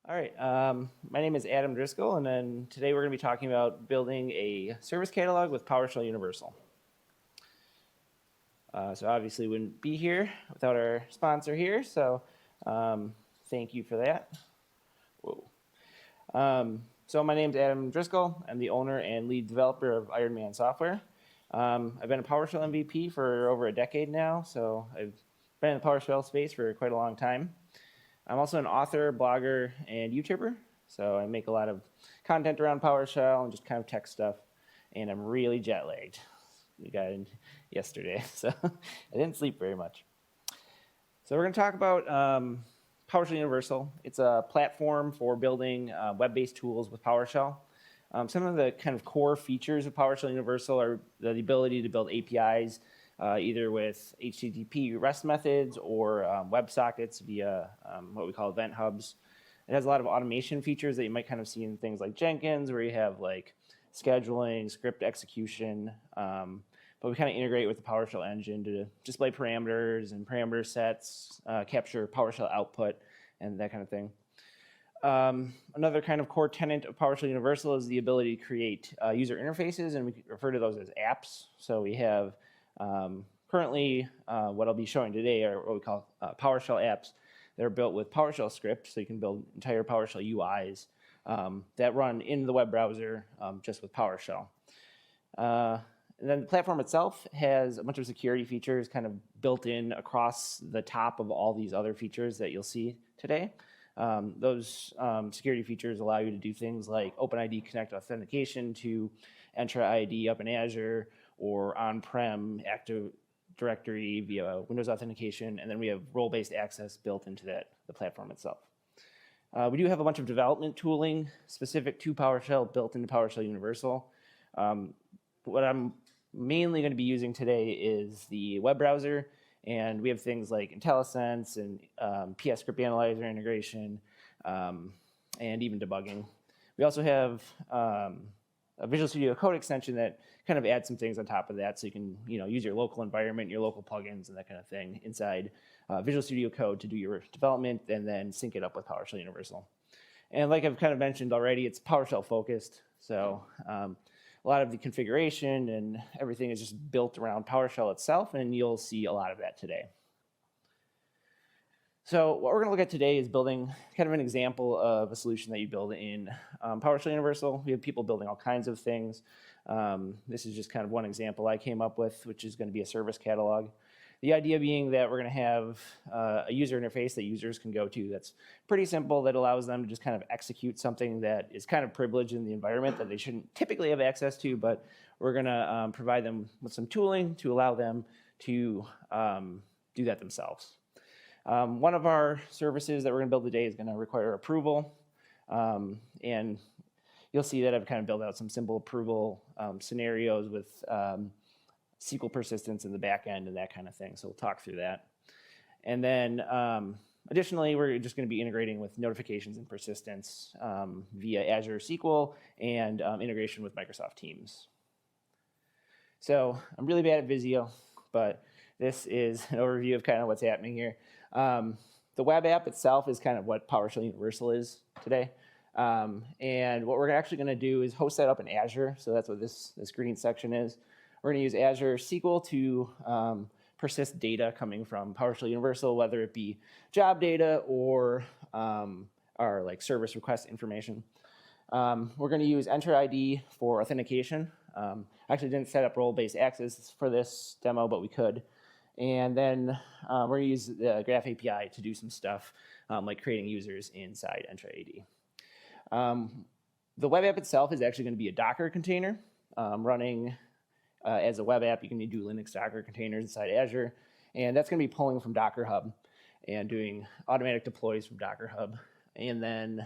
All right, my name is Adam Driscoll, and then today we're going to be talking about building a service catalog with PowerShell Universal. So obviously we wouldn't be here without our sponsor here, so thank you for that. Whoa. So my name is Adam Driscoll. I'm the owner and lead developer of Ironman Software. I've been a PowerShell MVP for over a decade now, so I've been in the PowerShell space for quite a long time. I'm also an author, blogger, and YouTuber, so I make a lot of content around PowerShell and just kind of tech stuff, and I'm really jet lagged. We got in yesterday, so I didn't sleep very much. So we're going to talk about PowerShell Universal. It's a platform for building web-based tools with PowerShell. Some of the kind of core features of PowerShell Universal are the ability to build APIs either with HTTP REST methods or WebSockets via what we call event hubs. It has a lot of automation features that you might kind of see in things like Jenkins, where you have like scheduling, script execution, but we kind of integrate with the PowerShell engine to display parameters and parameter sets, capture PowerShell output, and that kind of thing. Another kind of core tenet of PowerShell Universal is the ability to create user interfaces, and we refer to those as apps. So we have currently, what I'll be showing today are what we call PowerShell apps that are built with PowerShell scripts, so you can build entire PowerShell UIs that run in the web browser just with PowerShell. And then the platform itself has a bunch of security features kind of built in across the top of all these other features that you'll see today. Those security features allow you to do things like OpenID Connect authentication to Entra ID up in Azure, or on-prem Active Directory via Windows authentication, and then we have role-based access built into the platform itself. We do have a bunch of development tooling specific to PowerShell built into PowerShell Universal. What I'm mainly going to be using today is the web browser, and we have things like IntelliSense and PS Script Analyzer integration, and even debugging. We also have a Visual Studio Code extension that kind of adds some things on top of that, so you can use your local environment, your local plugins, and that kind of thing inside Visual Studio Code to do your development and then sync it up with PowerShell Universal. And like I've kind of mentioned already, it's PowerShell focused, so a lot of the configuration and everything is just built around PowerShell itself, and you'll see a lot of that today. So what we're going to look at today is building kind of an example of a solution that you build in PowerShell Universal. We have people building all kinds of things. This is just kind of one example I came up with, which is going to be a service catalog. The idea being that we're going to have a user interface that users can go to that's pretty simple, that allows them to just kind of execute something that is kind of privileged in the environment that they shouldn't typically have access to, but we're going to provide them with some tooling to allow them to do that themselves. One of our services that we're going to build today is going to require approval, and you'll see that I've kind of built out some simple approval scenarios with SQL persistence in the back end and that kind of thing, so we'll talk through that. And then additionally, we're just going to be integrating with notifications and persistence via Azure SQL and integration with Microsoft Teams. So I'm really bad at Visio, but this is an overview of kind of what's happening here. The web app itself is kind of what PowerShell Universal is today. And what we're actually going to do is host that up in Azure. So that's what this green section is. We're going to use Azure SQL to persist data coming from PowerShell Universal, whether it be job data or our like service request information. We're going to use Entra ID for authentication. I actually didn't set up role-based access for this demo, but we could. And then we're going to use the Graph API to do some stuff like creating users inside Entra ID. The web app itself is actually going to be a Docker container running as a web app. You can do Linux Docker containers inside Azure, and that's going to be pulling from Docker Hub and doing automatic deploys from Docker Hub. And then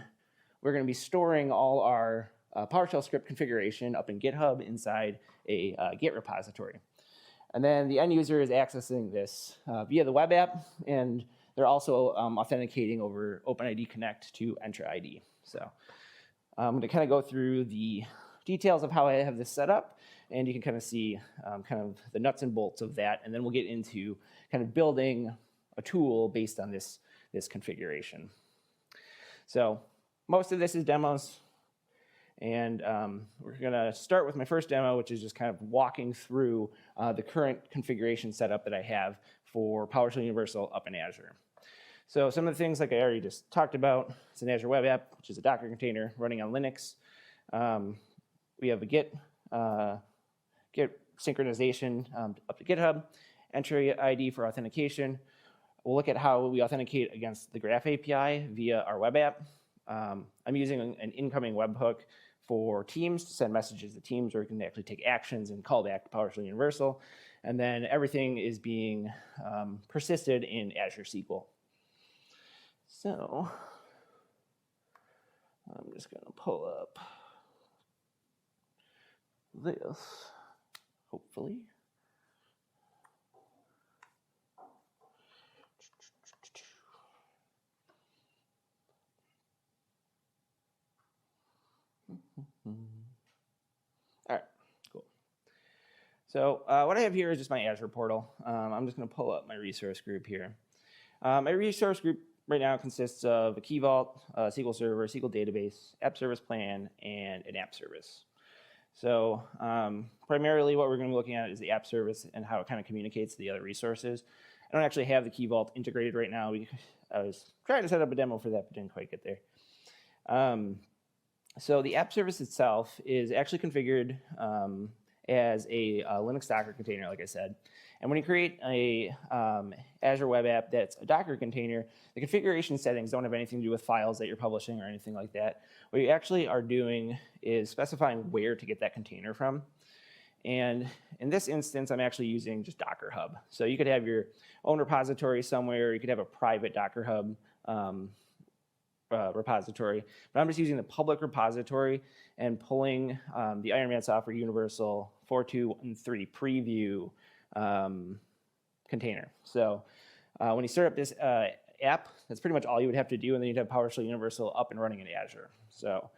we're going to be storing all our PowerShell script configuration up in GitHub inside a Git repository. And then the end user is accessing this via the web app, and they're also authenticating over OpenID Connect to Entra ID. So I'm going to kind of go through the details of how I have this set up, and you can kind of see kind of the nuts and bolts of that, and then we'll get into kind of building a tool based on this configuration. So most of this is demos. And we're going to start with my first demo, which is just kind of walking through the current configuration setup that I have for PowerShell Universal up in Azure. So some of the things like I already just talked about, it's an Azure web app, which is a Docker container running on Linux. We have a Git synchronization up to GitHub, Entra ID for authentication. We'll look at how we authenticate against the Graph API via our web app. I'm using an incoming webhook for Teams to send messages to Teams where we can actually take actions and call back to PowerShell Universal. And then everything is being persisted in Azure SQL. So I'm just going to pull up this, hopefully. All right, cool. So what I have here is just my Azure portal. I'm just going to pull up my resource group here. My resource group right now consists of a Key Vault, a SQL Server, a SQL Database, App Service Plan, and an App Service. So primarily what we're going to be looking at is the App Service and how it kind of communicates to the other resources. I don't actually have the Key Vault integrated right now. I was trying to set up a demo for that, but didn't quite get there. So the app service itself is actually configured as a Linux Docker container, like I said. And when you create a Azure web app that's a Docker container, the configuration settings don't have anything to do with files that you're publishing or anything like that. What you actually are doing is specifying where to get that container from. And in this instance, I'm actually using just Docker Hub. So you could have your own repository somewhere. You could have a private Docker Hub repository, but I'm just using the public repository and pulling the Iron Man Software Universal 4.2.3 preview container. So when you start up this app, that's pretty much all you would have to do, and then you'd have PowerShell Universal up and running in Azure. So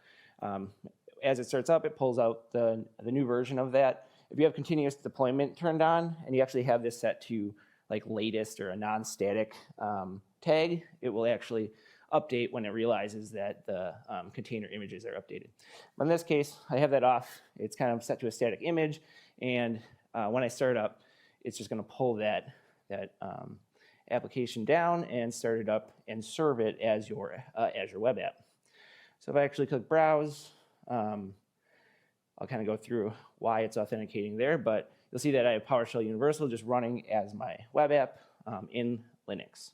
as it starts up, it pulls out the new version of that. If you have continuous deployment turned on, and you actually have this set to like latest or a non-static tag, it will actually update when it realizes that the container images are updated. But in this case, I have that off. It's kind of set to a static image, and when I start up, it's just going to pull that application down and start it up and serve it as your Azure web app. So if I actually click Browse, I'll kind of go through why it's authenticating there, but you'll see that I have PowerShell Universal just running as my web app in Linux.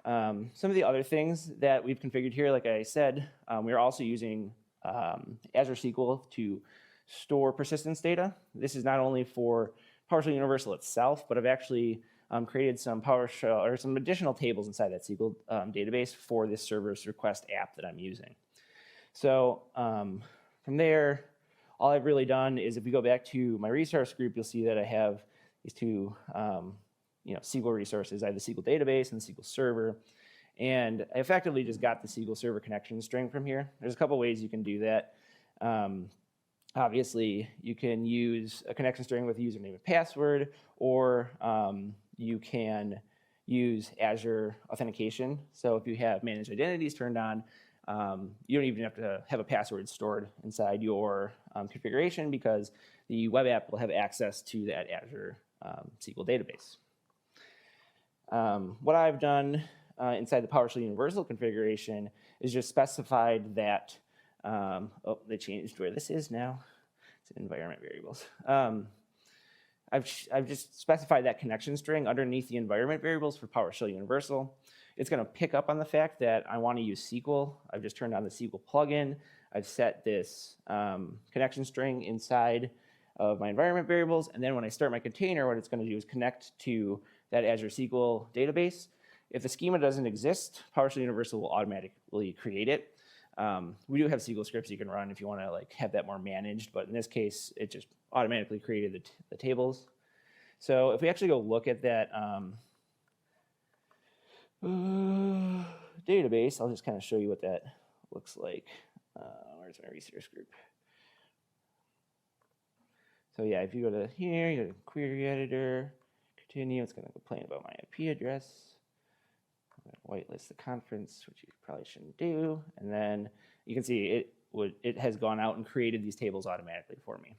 Some of the other things that we've configured here, like I said, we're also using Azure SQL to store persistence data. This is not only for PowerShell Universal itself, but I've actually created some PowerShell or some additional tables inside that SQL database for this server's request app that I'm using. So from there, all I've really done is if we go back to my resource group, you'll see that I have these two SQL resources. I have the SQL database and the SQL server. And I effectively just got the SQL server connection string from here. There's a couple ways you can do that. Obviously, you can use a connection string with a username and password, or you can use Azure authentication. So if you have managed identities turned on, you don't even have to have a password stored inside your configuration because the web app will have access to that Azure SQL database. What I've done inside the PowerShell Universal configuration is just specified that, they changed where this is now. It's in environment variables. I've just specified that connection string underneath the environment variables for PowerShell Universal. It's going to pick up on the fact that I want to use SQL. I've just turned on the SQL plugin. I've set this connection string inside of my environment variables, and then when I start my container, what it's going to do is connect to that Azure SQL database. If the schema doesn't exist, PowerShell Universal will automatically create it. We do have SQL scripts you can run if you want to have that more managed, but in this case, it just automatically created the tables. So if we actually go look at that database, I'll just kind of show you what that looks like. Where's my resource group? So yeah, if you go to here, you go to query editor, continue, it's going to complain about my IP address. whitelist the conference, which you probably shouldn't do. And then you can see it has gone out and created these tables automatically for me.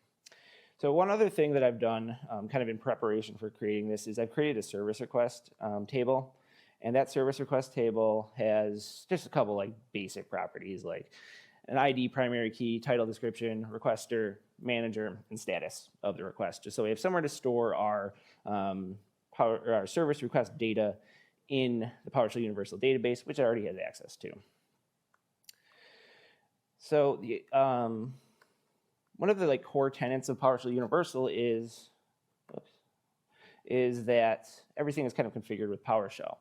So one other thing that I've done kind of in preparation for creating this is I've created a service request table. And that service request table has just a couple like basic properties like an ID, primary key, title description, requester, manager, and status of the request, just so we have somewhere to store our service request data in the PowerShell Universal database, which it already has access to. So the, one of the core tenets of PowerShell Universal is that everything is kind of configured with PowerShell.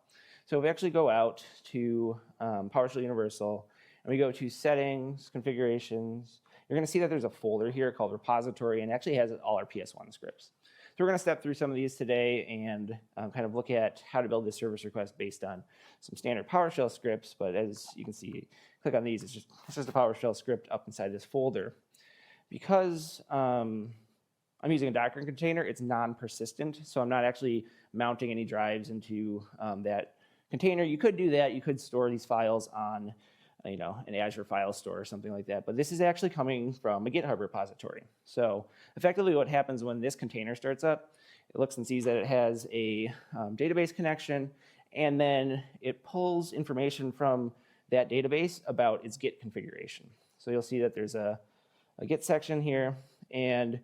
So if we actually go out to PowerShell Universal and we go to settings, configurations, you're going to see that there's a folder here called repository, and it actually has all our PS1 scripts. So we're going to step through some of these today and kind of look at how to build this service request based on some standard PowerShell scripts. But as you can see, click on these, it's just a PowerShell script up inside this folder. Because I'm using a Docker container, it's non-persistent, so I'm not actually mounting any drives into that container. You could do that. You could store these files on an Azure file store or something like that. But this is actually coming from a GitHub repository. So effectively what happens when this container starts up, it looks and sees that it has a database connection, and then it pulls information from that database about its Git configuration. So you'll see that there's a Git section here. And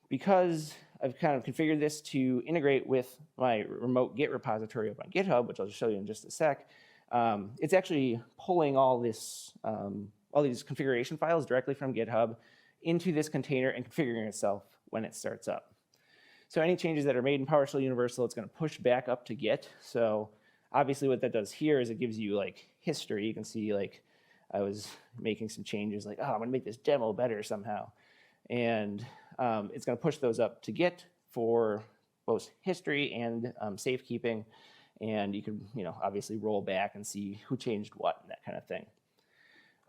because I've kind of configured this to integrate with my remote Git repository up on GitHub, which I'll just show you in just a sec, it's actually pulling all these configuration files directly from GitHub into this container and configuring itself when it starts up. So any changes that are made in PowerShell Universal, it's going to push back up to Git. So obviously what that does here is it gives you history. You can see I was making some changes I'm going to make this demo better somehow. And it's going to push those up to Git for both history and safekeeping. And you can, obviously roll back and see who changed what and that kind of thing.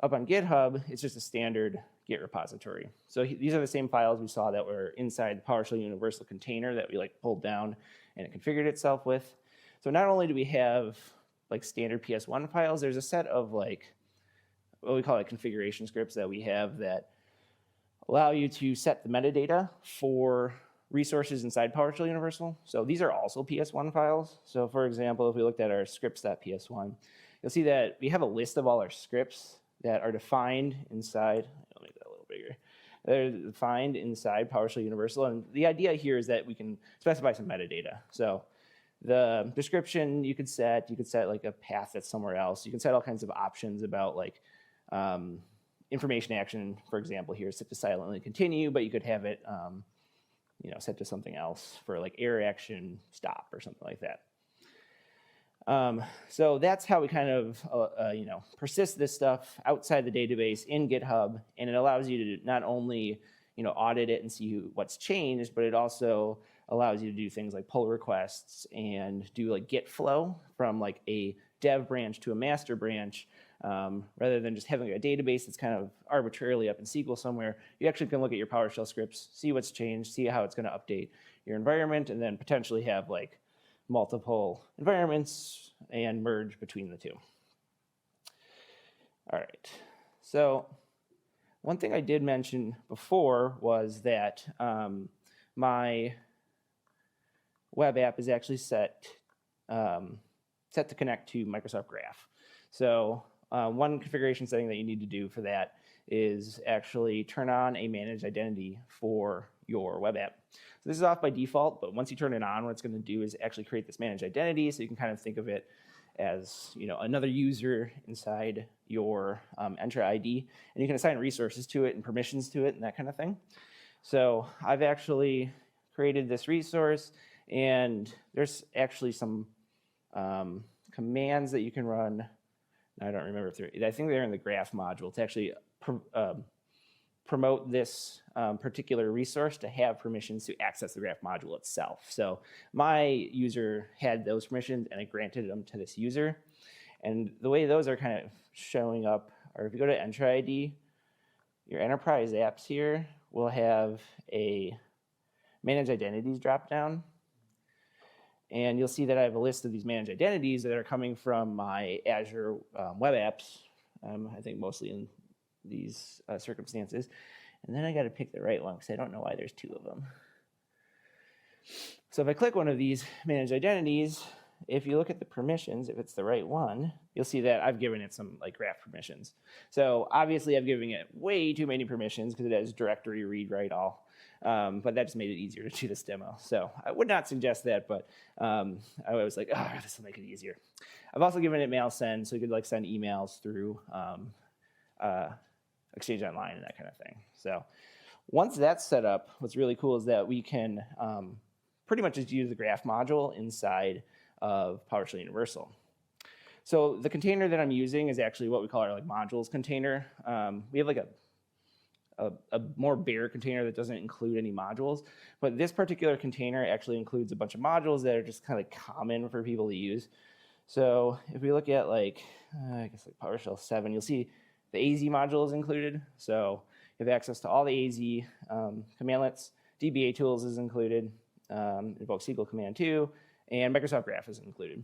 Up on GitHub, it's just a standard Git repository. So these are the same files we saw that were inside the PowerShell Universal container that we pulled down and it configured itself with. So not only do we have standard PS1 files, there's a set of what we call configuration scripts that we have that allow you to set the metadata for resources inside PowerShell Universal. So these are also PS1 files. So for example, if we looked at our scripts.ps1, you'll see that we have a list of all our scripts that are defined inside. I'll make that a little bigger. They're defined inside PowerShell Universal. And the idea here is that we can specify some metadata. So the description you could set a path that's somewhere else. You can set all kinds of options about information action, for example, here set to silently continue, but you could have it set to something else for error action stop or something like that. So that's how we kind of persist this stuff outside the database in GitHub, and it allows you to not only audit it and see what's changed, but it also allows you to do things like pull requests and do Git flow from a dev branch to a master branch. Rather than just having a database that's kind of arbitrarily up in SQL somewhere, you actually can look at your PowerShell scripts, see what's changed, see how it's going to update your environment, and then potentially have multiple environments and merge between the two. All right, so one thing I did mention before was that my web app is actually set to connect to Microsoft Graph. So one configuration setting that you need to do for that is actually turn on a managed identity for your web app. So this is off by default, but once you turn it on, what it's going to do is actually create this managed identity, so you can kind of think of it as another user inside your Entra ID, and you can assign resources to it and permissions to it and that kind of thing. So I've actually created this resource, and there's actually some commands that you can run. I don't remember if I think they're in the graph module to actually promote this particular resource to have permissions to access the graph module itself. So my user had those permissions and I granted them to this user. And the way those are kind of showing up are if you go to Entra ID, your enterprise apps here will have a manage identities dropdown. And you'll see that I have a list of these managed identities that are coming from my Azure web apps, I think mostly in these circumstances. And then I got to pick the right one because I don't know why there's two of them. So if I click one of these managed identities, if you look at the permissions, if it's the right one, you'll see that I've given it some like graph permissions. So obviously I'm giving it way too many permissions because it has directory, read, write, all. But that just made it easier to do this demo. So I would not suggest that, but I was like, oh, this will make it easier. I've also given it mail send, so you could like send emails through Exchange Online and that kind of thing. So once that's set up, what's really cool is that we can pretty much just use the graph module inside of PowerShell Universal. So the container that I'm using is actually what we call our like modules container. We have like a more bare container that doesn't include any modules, but this particular container actually includes a bunch of modules that are just kind of common for people to use. So if we look at like, I guess like PowerShell 7, you'll see the AZ module is included. So you have access to all the AZ commandlets. DBA tools is included, invoke SQL command 2, and Microsoft Graph is included.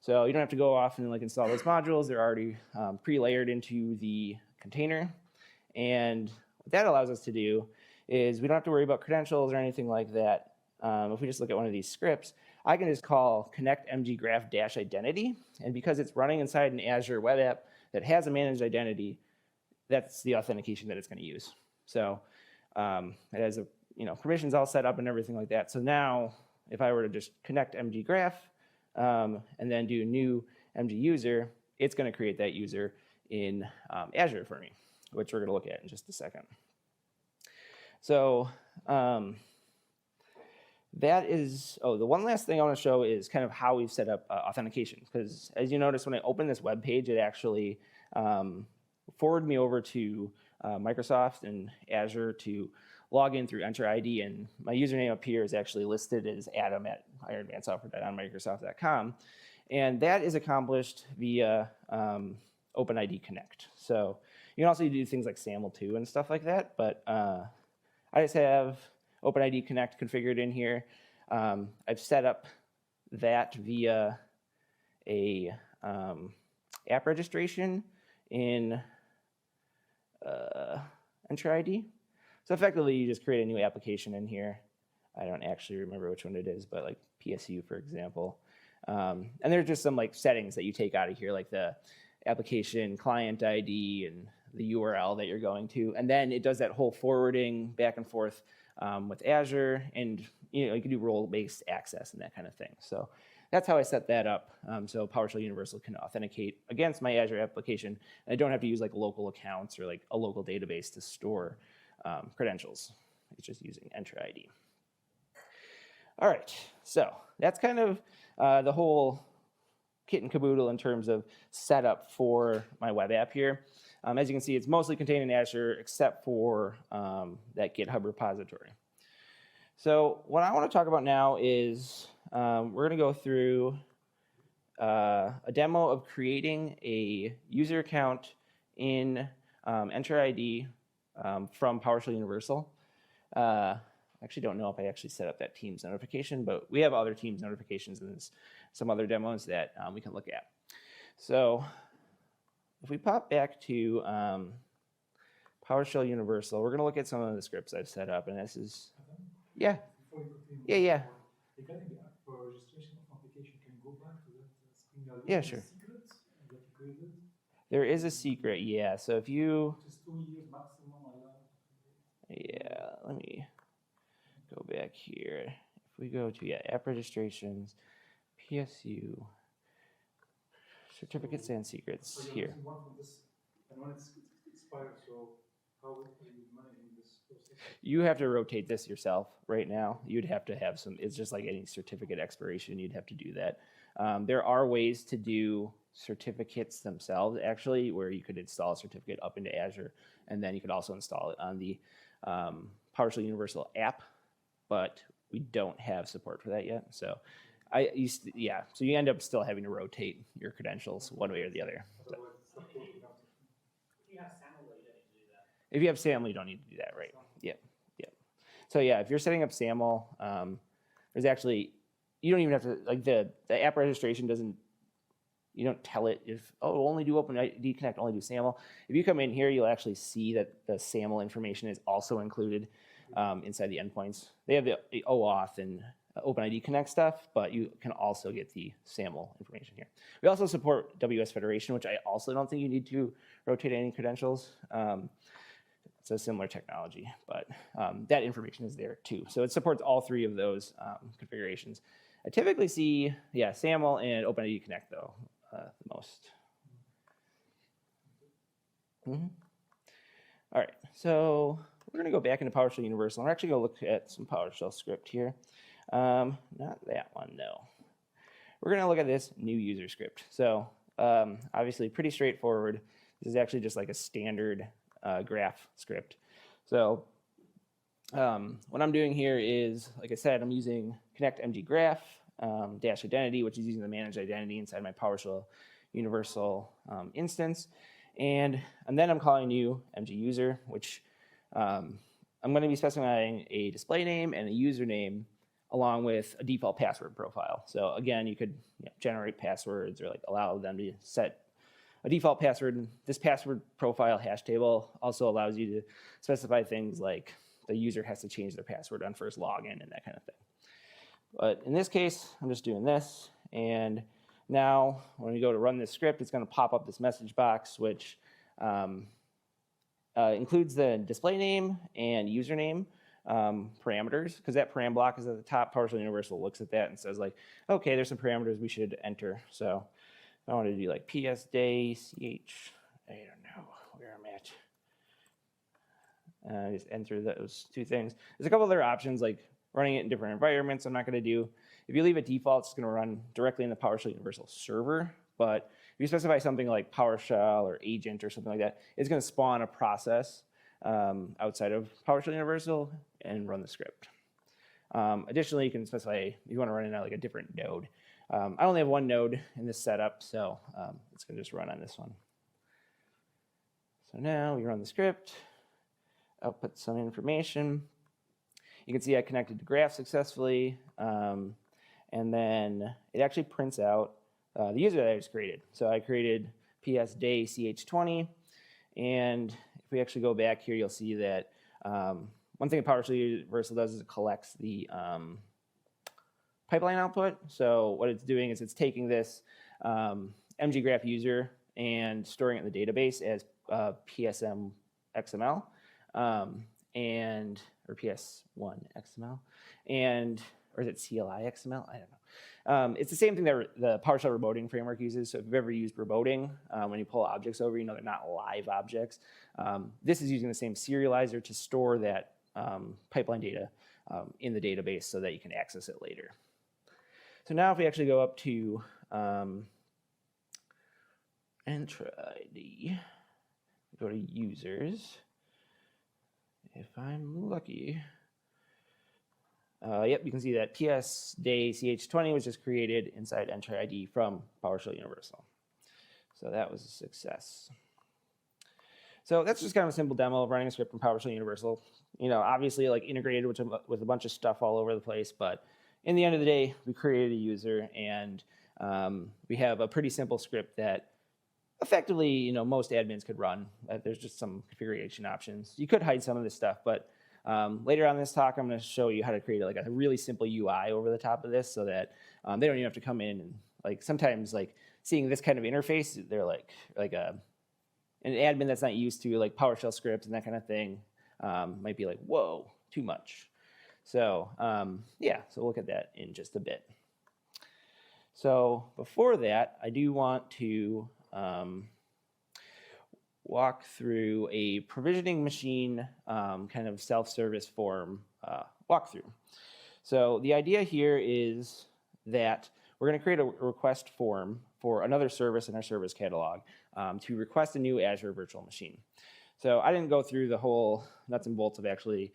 So you don't have to go off and like install those modules. They're already pre-layered into the container. And what that allows us to do is we don't have to worry about credentials or anything like that. If we just look at one of these scripts, I can just call connect mggraph-identity. And because it's running inside an Azure web app that has a managed identity, that's the authentication that it's going to use. So it has permissions all set up and everything like that. So now if I were to just connect mggraph and then do new mguser, it's going to create that user in Azure for me, which we're going to look at in just a second. So that is, the one last thing I want to show is kind of how we've set up authentication. Because as you notice, when I open this web page, it actually forwarded me over to Microsoft and Azure to log in through Entra ID, and my username up here is actually listed as adam@ironmansoftware.microsoft.com, and that is accomplished via OpenID Connect. So you can also do things like SAML2 and stuff like that, but I just have OpenID Connect configured in here. I've set up that via a app registration in Entra ID. So effectively, you just create a new application in here. I don't actually remember which one it is, but like PSU, for example. And there's just some like settings that you take out of here, like the application client ID and the URL that you're going to. And then it does that whole forwarding back and forth with Azure, and you can do role-based access and that kind of thing. So that's how I set that up. So PowerShell Universal can authenticate against my Azure application. And I don't have to use like local accounts or like a local database to store credentials. It's just using Entra ID. All right, so that's kind of the whole kit and caboodle in terms of setup for my web app here. As you can see, it's mostly contained in Azure except for that GitHub repository. So what I want to talk about now is we're going to go through a demo of creating a user account in Entra ID from PowerShell Universal. I actually don't know if I actually set up that Teams notification, but we have other Teams notifications and some other demos that we can look at. So if we pop back to PowerShell Universal, we're going to look at some of the scripts I've set up, and this is, yeah. Yeah. Regarding the app registration authentication, can you go back to that screen? Yeah, sure. Secrets that you created? There is a secret, yeah. So if you, just 2 years maximum allowed. Yeah, let me go back here. If we go to app registrations, PSU, certificates and secrets so here. One from this, and when it's expired, so how are you managing this process? You have to rotate this yourself right now. You'd have to have some, it's just like any certificate expiration, you'd have to do that. There are ways to do certificates themselves, actually, where you could install a certificate up into Azure, and then you could also install it on the PowerShell Universal app, but we don't have support for that yet. So so you end up still having to rotate your credentials one way or the other. So. If you have SAML, you don't need to do that. If you have SAML, you don't need to do that, right? Yeah. So yeah, if you're setting up SAML, there's actually you don't even have to, like the app registration doesn't, you don't tell it if, oh, only do OpenID Connect, only do SAML. If you come in here, you'll actually see that the SAML information is also included inside the endpoints. They have the OAuth and OpenID Connect stuff, but you can also get the SAML information here. We also support WS Federation, which I also don't think you need to rotate any credentials. It's a similar technology, but that information is there too. So it supports all three of those configurations. I typically see, yeah, SAML and OpenID Connect though, the most. All right, so we're gonna go back into PowerShell Universal. We're actually gonna look at some PowerShell script here. Not that one, no. We're gonna look at this new user script. So obviously pretty straightforward. This is actually just like a standard graph script. So what I'm doing here is, like I said, I'm using connect mg graph dash identity, which is using the managed identity inside my PowerShell Universal instance. And then I'm calling new mg user, which I'm going to be specifying a display name and a username along with a default password profile. So again, you could generate passwords or like allow them to set a default password. This password profile hash table also allows you to specify things like the user has to change their password on first login and that kind of thing. But in this case, I'm just doing this. And now when we go to run this script, it's going to pop up this message box, which includes the display name and username parameters, because that param block is at the top. PowerShell Universal looks at that and says like, okay, there's some parameters we should enter. So I want to do like PS day, CH, I don't know where I'm at. Just enter those two things. There's a couple other options like running it in different environments I'm not going to do. If you leave it default, it's going to run directly in the PowerShell Universal server. But if you specify something like PowerShell or agent or something like that, it's going to spawn a process outside of PowerShell Universal and run the script. Additionally, you can specify if you want to run it on like a different node. I only have one node in this setup, so it's going to just run on this one. So now we run the script, output some information. You can see I connected to graph successfully, and then it actually prints out the user that I just created. So I created PS day ch20, and if we actually go back here, you'll see that one thing PowerShell Universal does is it collects the pipeline output. So what it's doing is it's taking this mggraph user and storing it in the database as PSM XML or PS1 XML, or is it CLI XML? I don't know. It's the same thing that the PowerShell remoting framework uses. So if you've ever used remoting, when you pull objects over, you know they're not live objects. This is using the same serializer to store that pipeline data in the database so that you can access it later. So now if we actually go up to Entra ID, go to users, if I'm lucky, yep, you can see that PS day ch20 was just created inside Entra ID from PowerShell Universal. So that was a success. So that's just kind of a simple demo of running a script from PowerShell Universal. You know, obviously like integrated with a bunch of stuff all over the place, but in the end of the day, we created a user and we have a pretty simple script that effectively, you know, most admins could run. There's just some configuration options. You could hide some of this stuff, but later on in this talk, I'm going to show you how to create like a really simple UI over the top of this so that they don't even have to come in and like sometimes like seeing this kind of interface, they're like an admin that's not used to like PowerShell scripts and that kind of thing might be like, whoa, too much. So yeah, so we'll look at that in just a bit. So before that, I do want to walk through a provisioning machine kind of self-service form walkthrough. So the idea here is that we're going to create a request form for another service in our service catalog to request a new Azure virtual machine. So I didn't go through the whole nuts and bolts of actually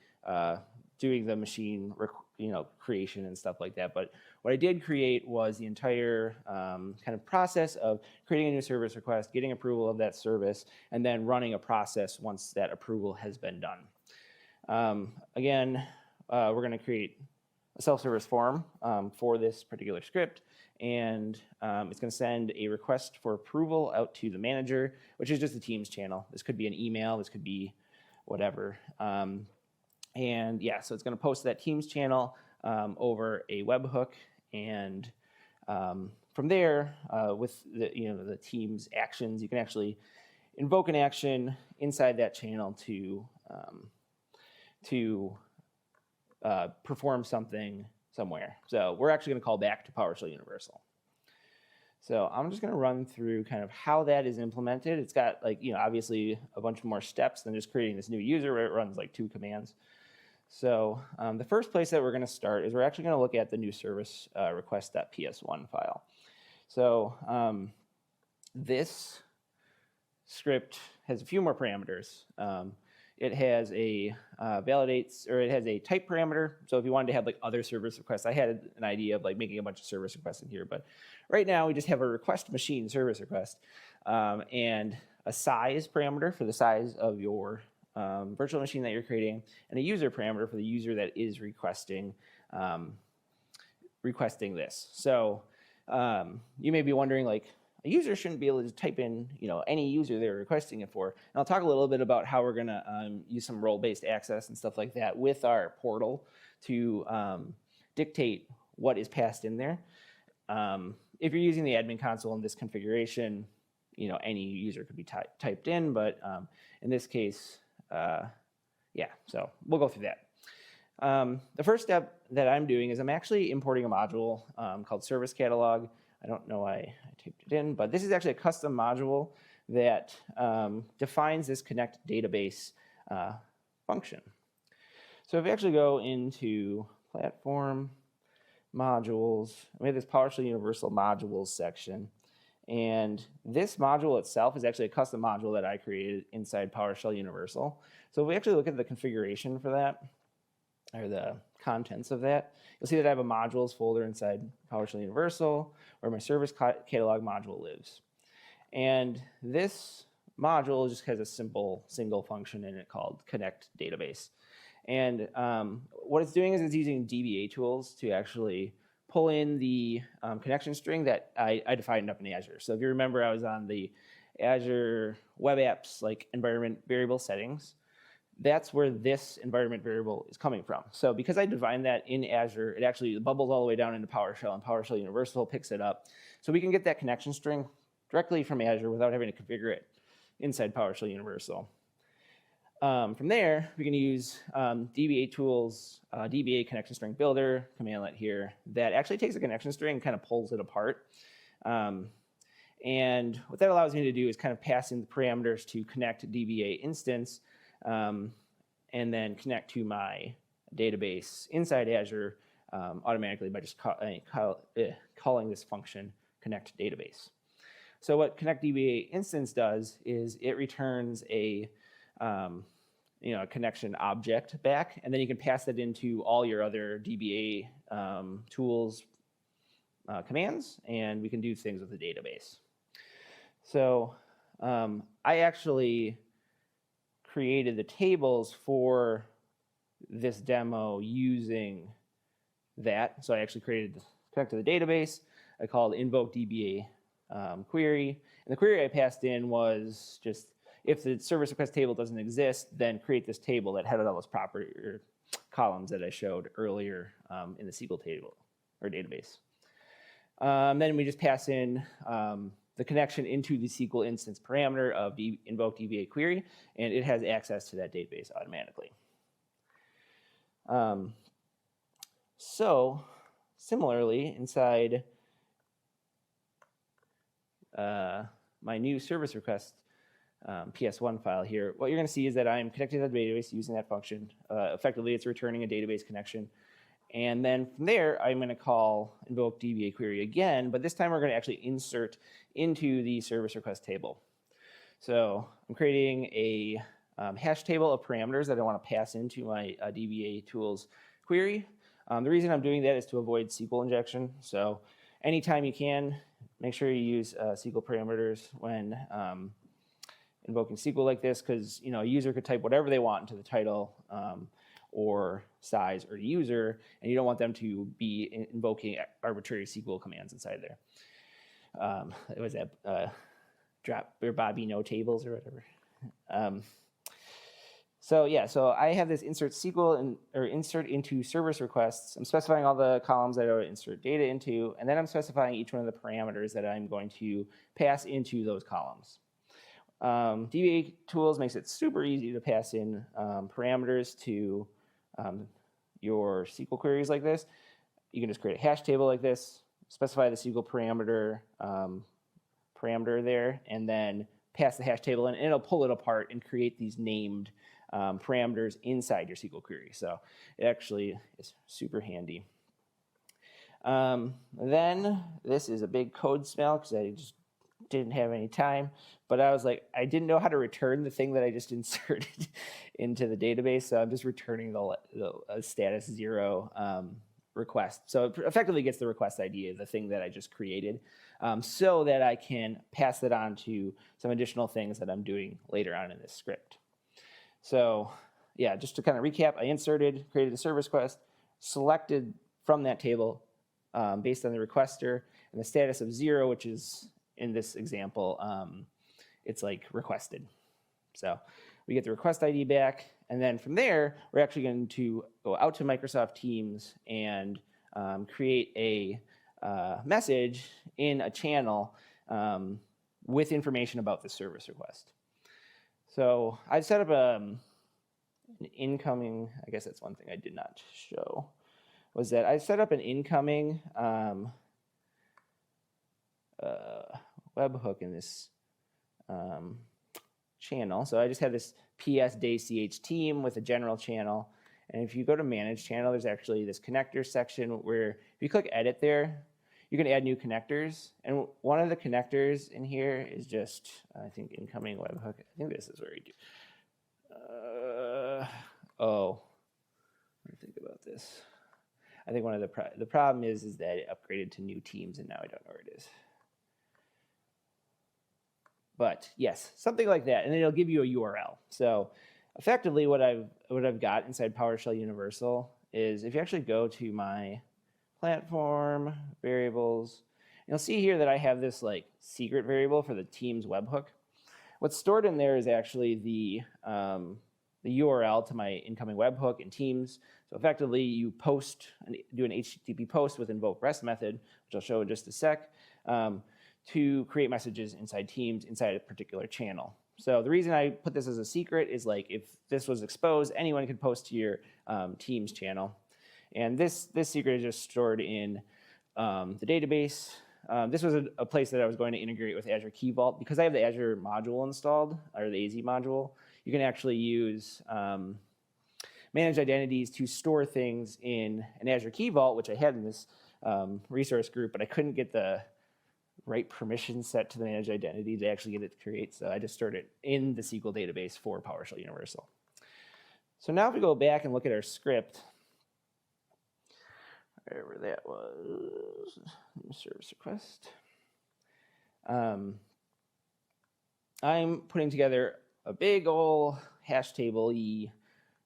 doing the machine creation and stuff like that, but what I did create was the entire kind of process of creating a new service request, getting approval of that service, and then running a process once that approval has been done. Again, we're going to create a self-service form for this particular script, and it's going to send a request for approval out to the manager, which is just the Teams channel. This could be an email, this could be whatever. And yeah, so it's going to post to that Teams channel over a webhook, and from there, with the Teams actions, you can actually invoke an action inside that channel to perform something somewhere. So we're actually going to call back to PowerShell Universal. So I'm just going to run through kind of how that is implemented. It's got obviously a bunch more steps than just creating this new user where it runs like 2 commands. So the first place that we're going to start is we're actually going to look at the new service request.ps1 file. So this script has a few more parameters. It has a it has a type parameter. So if you wanted to have like other service requests, I had an idea of like making a bunch of service requests in here, but right now we just have a request machine service request and a size parameter for the size of your virtual machine that you're creating, and a user parameter for the user that is requesting this. So you may be wondering, like, a user shouldn't be able to type in any user they're requesting it for. And I'll talk a little bit about how we're going to use some role-based access and stuff like that with our portal to dictate what is passed in there. If you're using the admin console in this configuration, any user could be typed in, but in this case, yeah, so we'll go through that. The first step that I'm doing is I'm actually importing a module called Service Catalog. I don't know why I typed it in, but this is actually a custom module that defines this connect database function. So if we actually go into platform modules, we have this PowerShell Universal modules section. And this module itself is actually a custom module that I created inside PowerShell Universal. So if we actually look at the configuration for that, or the contents of that, you'll see that I have a modules folder inside PowerShell Universal where my service catalog module lives. And this module just has a simple single function in it called connect database. And what it's doing is it's using DBA tools to actually pull in the connection string that I defined up in Azure. So if you remember, I was on the Azure Web Apps like environment variable settings. That's where this environment variable is coming from. So because I defined that in Azure, it actually bubbles all the way down into PowerShell, and PowerShell Universal picks it up. So we can get that connection string directly from Azure without having to configure it inside PowerShell Universal. From there, we can use DBA tools, DBA connection string builder, commandlet here, that actually takes a connection string and kind of pulls it apart. And what that allows me to do is kind of pass in the parameters to connect DBA instance, and then connect to my database inside Azure automatically by just calling this function connect database. So what connect DBA instance does is it returns a connection object back, and then you can pass that into all your other DBA tools commands, and we can do things with the database. So I actually created the tables for this demo using that. So I actually created connect to the database. I called invoke DBA query, and the query I passed in was just, if the service request table doesn't exist, then create this table that had all those property columns that I showed earlier in the SQL table or database. Then we just pass in the connection into the SQL instance parameter of the invoke DBA query, and it has access to that database automatically. So similarly, inside my new service request PS1 file here, what you're going to see is that I'm connected to the database using that function. Effectively, it's returning a database connection. And then from there, I'm going to call invoke DBA query again, but this time we're going to actually insert into the service request table. So I'm creating a hash table of parameters that I want to pass into my DBA tools query. The reason I'm doing that is to avoid SQL injection. So anytime you can, make sure you use SQL parameters when invoking SQL like this, because a user could type whatever they want into the title, or size or user, and you don't want them to be invoking arbitrary SQL commands inside there. It was that drop or Bobby no tables or whatever. So I have this insert SQL or insert into service requests. I'm specifying all the columns that I would insert data into, and then I'm specifying each one of the parameters that I'm going to pass into those columns. DBA tools makes it super easy to pass in parameters to your SQL queries like this. You can just create a hash table like this, specify the SQL parameter there, and then pass the hash table in, and it'll pull it apart and create these named parameters inside your SQL query. So it actually is super handy. Then this is a big code smell because I just didn't have any time, but I was like, I didn't know how to return the thing that I just inserted into the database, so I'm just returning the status 0 request. So it effectively gets the request ID of the thing that I just created, so that I can pass it on to some additional things that I'm doing later on in this script. So yeah, just to kind of recap, I created a service request, selected from that table based on the requester, and the status of 0, which is, in this example, it's like requested. So we get the request ID back, and then from there, we're actually going to go out to Microsoft Teams and create a message in a channel with information about the service request. So I set up an incoming, I guess that's one thing I did not show, was that I set up an incoming webhook in this channel. So I just have this PS day ch team with a general channel. And if you go to manage channel, there's actually this connector section where if you click edit there, you can add new connectors. And one of the connectors in here is just, I think, incoming webhook. I think this is where you do. Let me think about this. I think one of the problem is that it upgraded to new teams, and now I don't know where it is. But yes, something like that, and then it'll give you a URL. So effectively, what I've got inside PowerShell Universal is if you actually go to my platform variables, you'll see here that I have this like secret variable for the Teams webhook. What's stored in there is actually the URL to my incoming webhook in Teams. So effectively, you do an HTTP post with invoke REST method, which I'll show in just a sec, to create messages inside Teams inside a particular channel. So the reason I put this as a secret is like if this was exposed, anyone could post to your Teams channel. And this secret is just stored in the database. This was a place that I was going to integrate with Azure Key Vault. Because I have the Azure module installed, or the AZ module, you can actually use managed identities to store things in an Azure Key Vault, which I had in this resource group, but I couldn't get the right permission set to the managed identity to actually get it to create. So I just stored it in the SQL database for PowerShell Universal. So now if we go back and look at our script, wherever that was, new service request. I'm putting together a big old hash table-y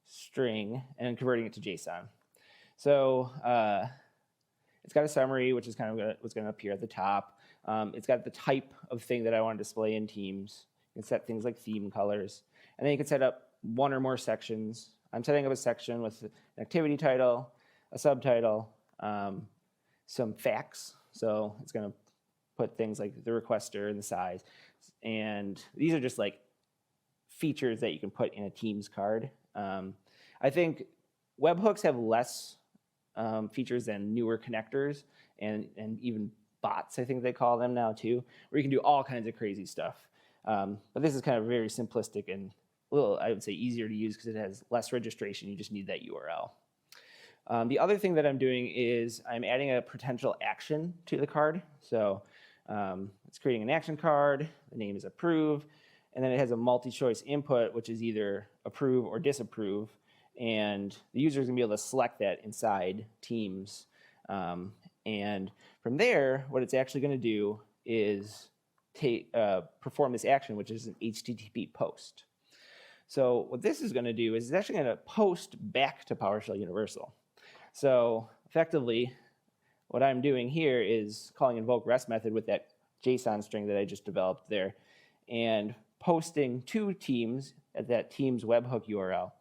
string and converting it to JSON. So it's got a summary, which is kind of what's going to appear at the top. It's got the type of thing that I want to display in Teams. You can set things like theme colors. And then you can set up one or more sections. I'm setting up a section with an activity title, a subtitle, some facts. So it's going to put things like the requester and the size. And these are just like features that you can put in a Teams card. I think webhooks have less features than newer connectors and even bots, I think they call them now too, where you can do all kinds of crazy stuff. But this is kind of very simplistic and a little, I would say, easier to use because it has less registration. You just need that URL. The other thing that I'm doing is I'm adding a potential action to the card. So it's creating an action card. The name is approve. And then it has a multi-choice input, which is either approve or disapprove. And the user is going to be able to select that inside Teams. And from there, what it's actually going to do is perform this action, which is an HTTP post. So what this is going to do is it's actually going to post back to PowerShell Universal. So effectively, what I'm doing here is calling invoke REST method with that JSON string that I just developed there and posting to Teams at that Teams webhook URL.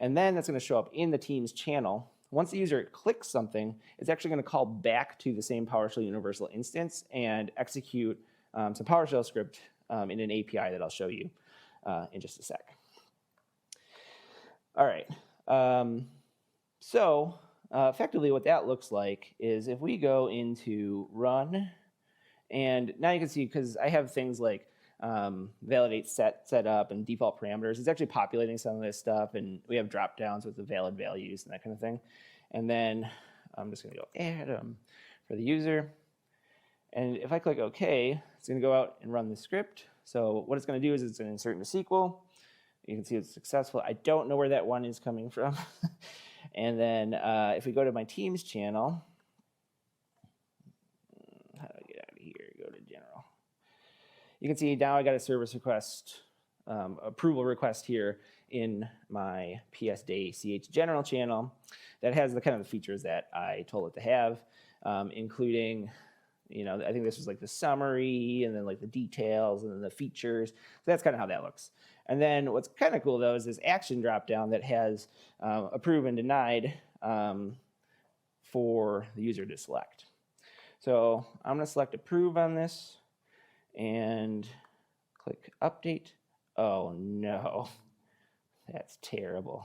And then that's going to show up in the Teams channel. Once the user clicks something, it's actually going to call back to the same PowerShell Universal instance and execute some PowerShell script in an API that I'll show you in just a sec. All right. Effectively what that looks like is if we go into run, and now you can see, because I have things like validate set up and default parameters, it's actually populating some of this stuff, and we have drop downs with the valid values and that kind of thing. And then I'm just going to go add them for the user. And if I click OK, it's going to go out and run the script. So what it's going to do is it's going to insert into SQL. You can see it's successful. I don't know where that one is coming from. And then if we go to my Teams channel, how do I get out of here? Go to general. You can see now I got a service request, approval request here in my PS Day CH general channel that has the kind of the features that I told it to have, including, I think this was like the summary and then like the details and then the features. So that's kind of how that looks. And then what's kind of cool though is this action dropdown that has approve and denied for the user to select. So I'm going to select approve on this and click update. Oh no, that's terrible.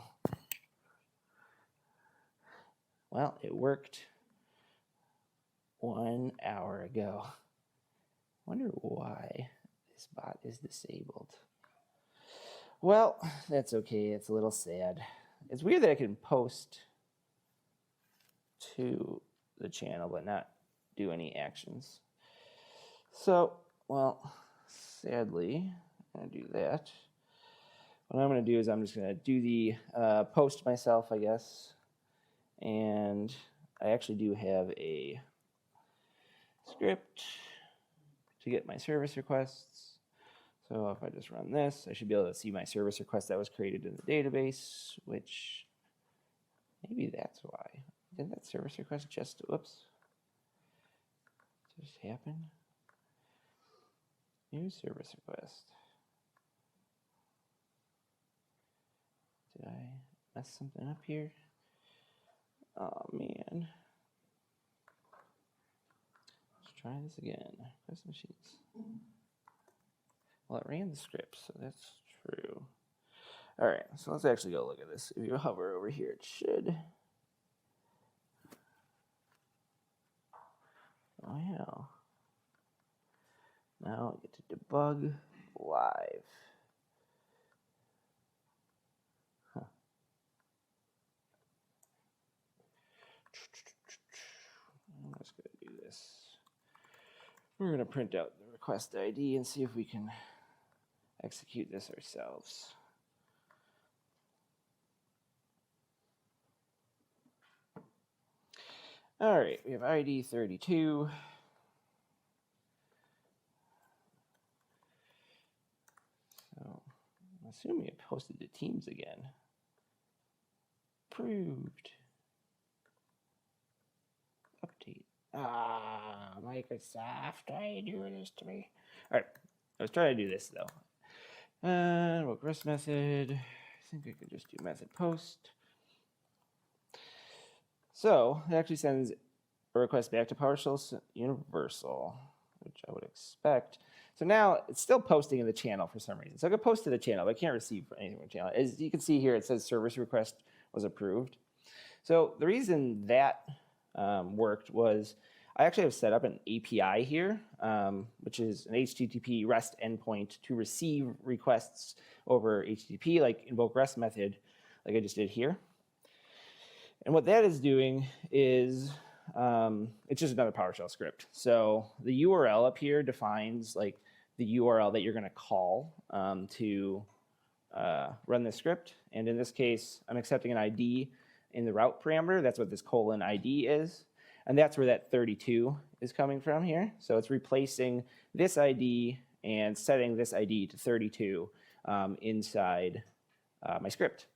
Well, it worked 1 hour ago. Wonder why this bot is disabled. Well, that's okay. It's a little sad. It's weird that I can post to the channel but not do any actions. So, well, sadly, I'm going to do that. What I'm going to do is I'm just going to do the post myself, I guess. And I actually do have a script to get my service requests. So if I just run this, I should be able to see my service request that was created in the database, which maybe that's why. Didn't that service request just happen? New service request. Did I mess something up here? Oh man. Let's try this again. Custom sheets. Well, it ran the script, so that's true. All right, so let's actually go look at this. If you hover over here, it should. Oh, yeah. Now I get to debug live. Huh. I'm just going to do this. We're going to print out the request ID and see if we can execute this ourselves. All right, we have ID 32. So I'm assuming it posted to Teams again. Approved. Update. Ah, Microsoft, why are you doing this to me? All right, I was trying to do this though. Invoke REST method. I think I could just do method post. So it actually sends a request back to PowerShell Universal, which I would expect. So now it's still posting in the channel for some reason. So I could post to the channel, but I can't receive anything from the channel. As you can see here, it says service request was approved. So the reason that worked was I actually have set up an API here, which is an HTTP REST endpoint to receive requests over HTTP, like invoke REST method, like I just did here. And what that is doing is it's just another PowerShell script. So the URL up here defines like the URL that you're going to call to run the script. And in this case, I'm accepting an ID in the route parameter. That's what this :ID is. And that's where that 32 is coming from here. So it's replacing this ID and setting this ID to 32 inside my script.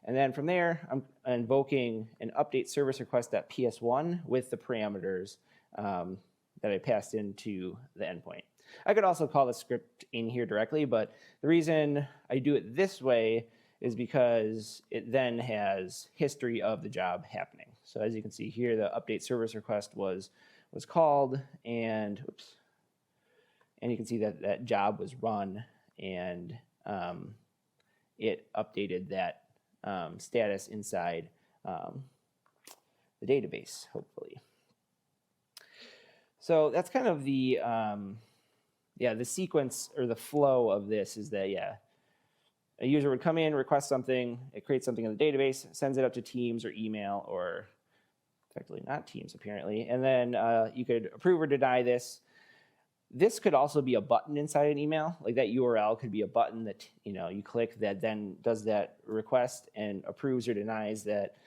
And then from there, I'm invoking an update service request.ps1 with the parameters that I passed into the endpoint. I could also call the script in here directly, but the reason I do it this way is because it then has history of the job happening. So as you can see here, the update service request was called, and oops, and you can see that that job was run, and it updated that status inside the database, hopefully. So that's kind of the the sequence or the flow of this is that, a user would come in, request something, it creates something in the database, sends it up to Teams or email, or effectively not Teams apparently, and then you could approve or deny this. This could also be a button inside an email, like that URL could be a button that you click that then does that request and approves or denies that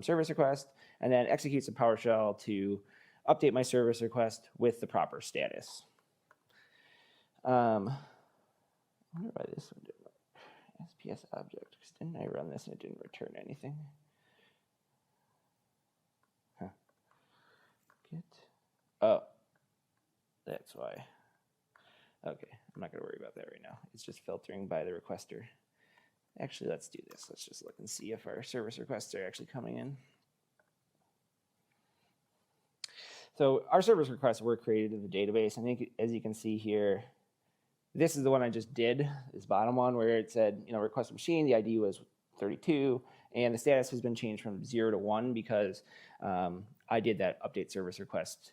service request, and then executes a PowerShell to update my service request with the proper status. I wonder why this one didn't work. SPS object, because didn't I run this and it didn't return anything? Huh. Oh, that's why. Okay, I'm not going to worry about that right now. It's just filtering by the requester. Actually, let's do this. Let's just look and see if our service requests are actually coming in. So our service requests were created in the database. I think, as you can see here, this is the one I just did, this bottom one, where it said, request machine, the ID was 32, and the status has been changed from 0 to 1 because I did that update service request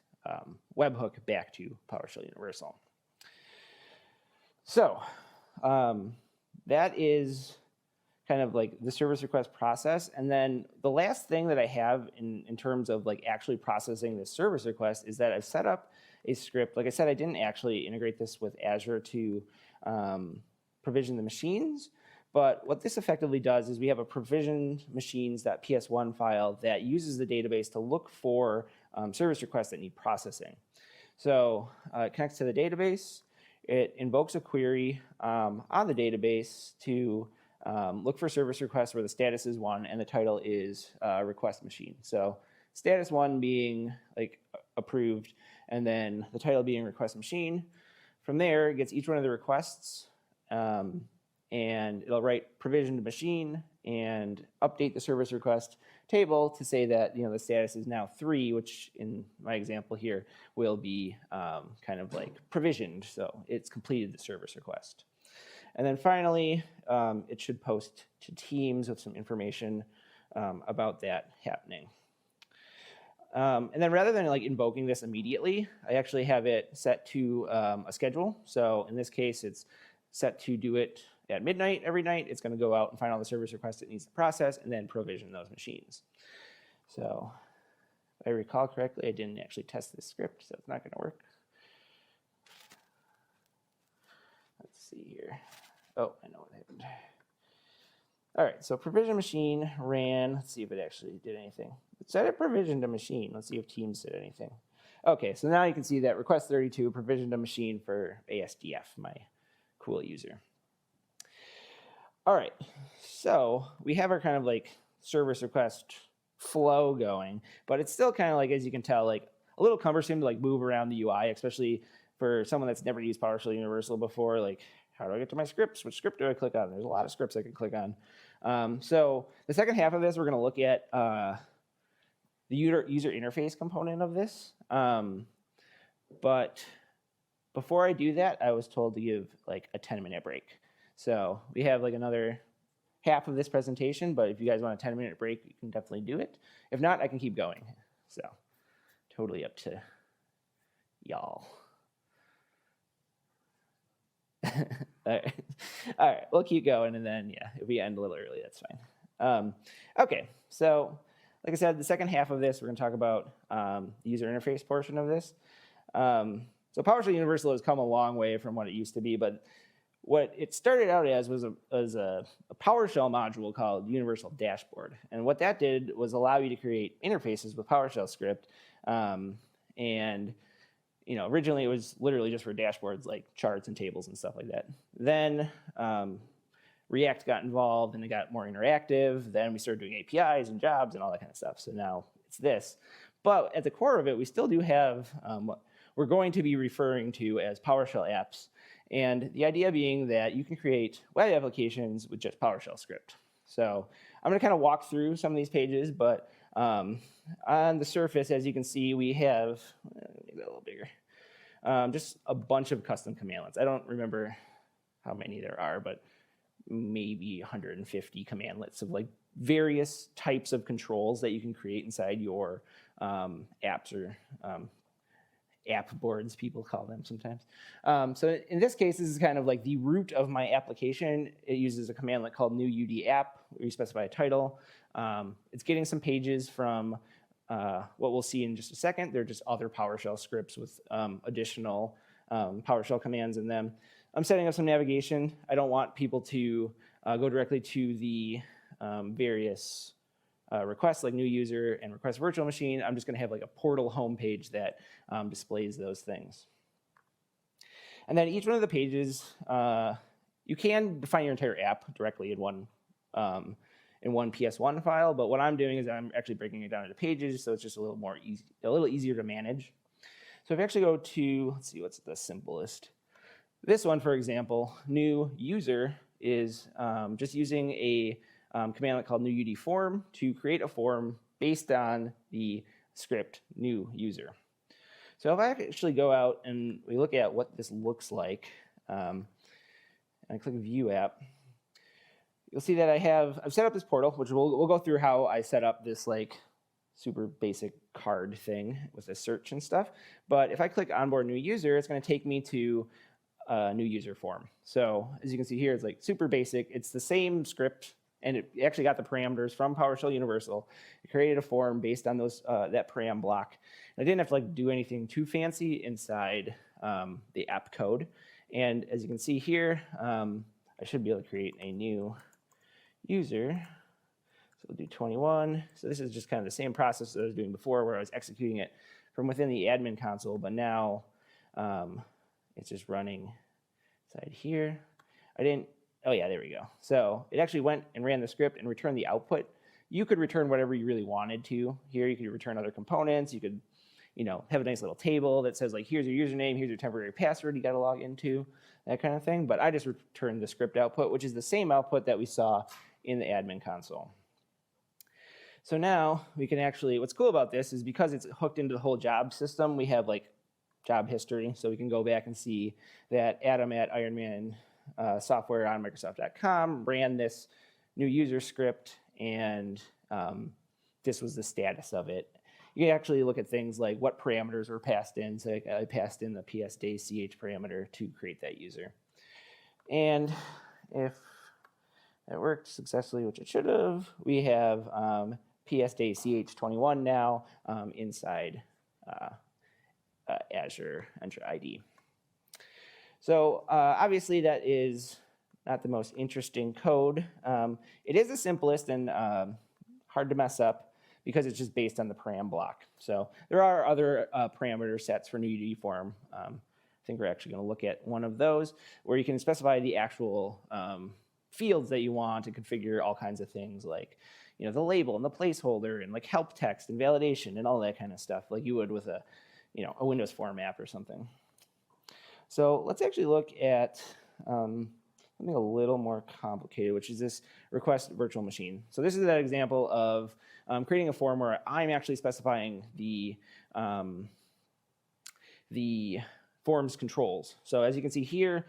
webhook back to PowerShell Universal. So that is kind of like the service request process. And then the last thing that I have in terms of like actually processing this service request is that I've set up a script. Like I said, I didn't actually integrate this with Azure to provision the machines. But what this effectively does is we have a provisioned machines.ps1 file that uses the database to look for service requests that need processing. So it connects to the database. It invokes a query on the database to look for service requests where the status is 1 and the title is request machine. So status 1 being like approved, and then the title being request machine. From there, it gets each one of the requests, and it'll write provisioned machine and update the service request table to say that the status is now 3, which in my example here will be kind of like provisioned, so it's completed the service request. And then finally, it should post to Teams with some information about that happening. And then rather than like invoking this immediately, I actually have it set to a schedule. So in this case, it's set to do it at midnight every night. It's going to go out and find all the service requests it needs to process and then provision those machines. So if I recall correctly, I didn't actually test this script, so it's not going to work. Let's see here. Oh, I know what happened. All right, so provision machine ran. Let's see if it actually did anything. It said it provisioned a machine. Let's see if Teams did anything. Okay, so now you can see that request 32 provisioned a machine for ASDF, my cool user. All right, so we have our kind of like service request flow going, but it's still kind of like, as you can tell, like a little cumbersome to like move around the UI, especially for someone that's never used PowerShell Universal before. Like, how do I get to my scripts? Which script do I click on? There's a lot of scripts I can click on. So the second half of this, we're going to look at the user interface component of this. But before I do that, I was told to give like a 10-minute break. So we have like another half of this presentation, but if you guys want a 10-minute break, you can definitely do it. If not, I can keep going. So totally up to y'all. All right, we'll keep going, and then if we end a little early, that's fine. Okay, so like I said, the second half of this, we're going to talk about the user interface portion of this. So PowerShell Universal has come a long way from what it used to be, but what it started out as was a PowerShell module called Universal Dashboard, and what that did was allow you to create interfaces with PowerShell script, and originally it was literally just for dashboards like charts and tables and stuff like that. Then React got involved and it got more interactive. Then we started doing APIs and jobs and all that kind of stuff. So now it's this. But at the core of it, we still do have what we're going to be referring to as PowerShell apps. And the idea being that you can create web applications with just PowerShell script. So I'm going to kind of walk through some of these pages, but on the surface, as you can see, we have, make that a little bigger, just a bunch of custom commandlets. I don't remember how many there are, but maybe 150 commandlets of like various types of controls that you can create inside your apps or app boards, people call them sometimes. So in this case, this is kind of like the root of my application. It uses a commandlet called new UD app, where you specify a title. It's getting some pages from what we'll see in just a second. They're just other PowerShell scripts with additional PowerShell commands in them. I'm setting up some navigation. I don't want people to go directly to the various requests like new user and request virtual machine. I'm just going to have like a portal homepage that displays those things. And then each one of the pages, you can define your entire app directly in one PS1 file, but what I'm doing is I'm actually breaking it down into pages, so it's just a little easier to manage. So if I actually go to, let's see, what's the simplest? This one, for example, new user is just using a commandlet called new UD form to create a form based on the script new user. So if I actually go out and we look at what this looks like, and I click View App, you'll see that I've set up this portal, which we'll go through how I set up this like super basic card thing with a search and stuff. But if I click Onboard New User, it's going to take me to a new user form. So as you can see here, it's like super basic. It's the same script, and it actually got the parameters from PowerShell Universal. It created a form based on those that param block. And I didn't have to like do anything too fancy inside the app code. And as you can see here, I should be able to create a new user. So we'll do 21. So this is just kind of the same process that I was doing before, where I was executing it from within the admin console, but now it's just running inside here. Oh yeah, there we go. So it actually went and ran the script and returned the output. You could return whatever you really wanted to. Here you could return other components. You could, have a nice little table that says like, here's your username, here's your temporary password you got to log into, that kind of thing. But I just returned the script output, which is the same output that we saw in the admin console. So now we can actually, what's cool about this is because it's hooked into the whole job system, we have like job history. So we can go back and see that Adam at Ironman software on Microsoft.com ran this new user script, and this was the status of it. You can actually look at things like what parameters were passed in. So I passed in the ps_day_ch parameter to create that user. And if that worked successfully, which it should have, we have ps_day_ch21 now inside Azure Entra ID. So obviously that is not the most interesting code. It is the simplest and hard to mess up because it's just based on the param block. So there are other parameter sets for new UD form. I think we're actually going to look at one of those where you can specify the actual fields that you want and configure all kinds of things like the label and the placeholder and like help text and validation and all that kind of stuff like you would with a Windows form app or something. So let's actually look at something a little more complicated, which is this request virtual machine. So this is that example of creating a form where I'm actually specifying the form's controls. So as you can see here,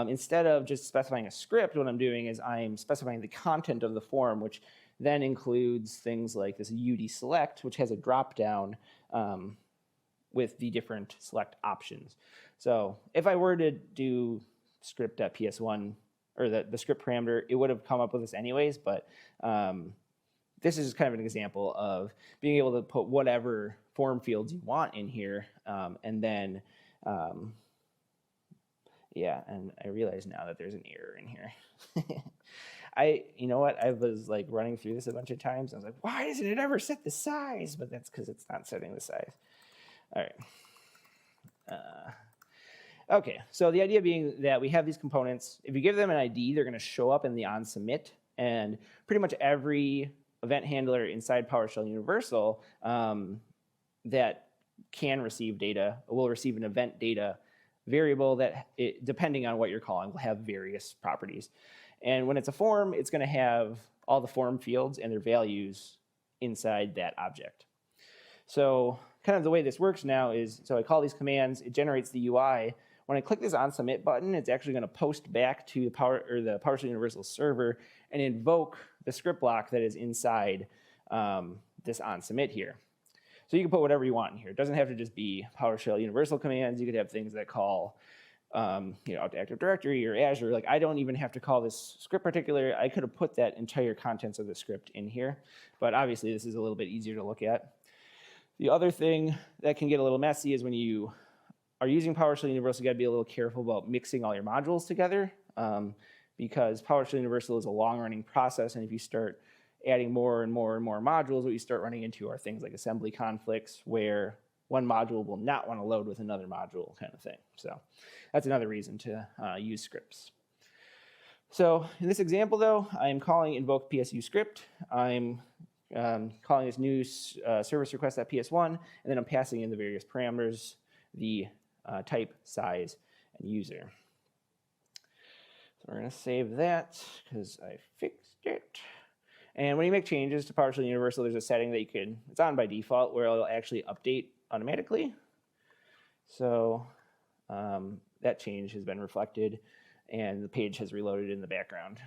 instead of just specifying a script, what I'm doing is I'm specifying the content of the form, which then includes things like this UD select, which has a drop-down with the different select options. So if I were to do script.ps1, or the script parameter, it would have come up with this anyways, but this is kind of an example of being able to put whatever form fields you want in here, and then, yeah, and I realize now that there's an error in here. You know what, I was like running through this a bunch of times, and I was like, why doesn't it ever set the size? But that's because it's not setting the size. All right. Okay, so the idea being that we have these components. If you give them an ID, they're going to show up in the onSubmit, and pretty much every event handler inside PowerShell Universal that can receive data will receive an event data variable that, depending on what you're calling, will have various properties. And when it's a form, it's going to have all the form fields and their values inside that object. So kind of the way this works now is, so I call these commands, it generates the UI. When I click this onSubmit button, it's actually going to post back to the PowerShell Universal server and invoke the script block that is inside this onSubmit here. So you can put whatever you want in here. It doesn't have to just be PowerShell Universal commands. You could have things that call to Active Directory or Azure. Like, I don't even have to call this script particular. I could have put that entire contents of the script in here, but obviously this is a little bit easier to look at. The other thing that can get a little messy is when you are using PowerShell Universal, you gotta be a little careful about mixing all your modules together because PowerShell Universal is a long-running process, and if you start adding more and more and more modules, what you start running into are things like assembly conflicts where one module will not want to load with another module kind of thing. So that's another reason to use scripts. So in this example, though, I'm calling invoke PSU script. I'm calling this new service request.ps1, and then I'm passing in the various parameters, the type, size, and user. So we're going to save that because I fixed it. And when you make changes to PowerShell Universal, there's a setting that you can, it's on by default, where it'll actually update automatically. So that change has been reflected, and the page has reloaded in the background.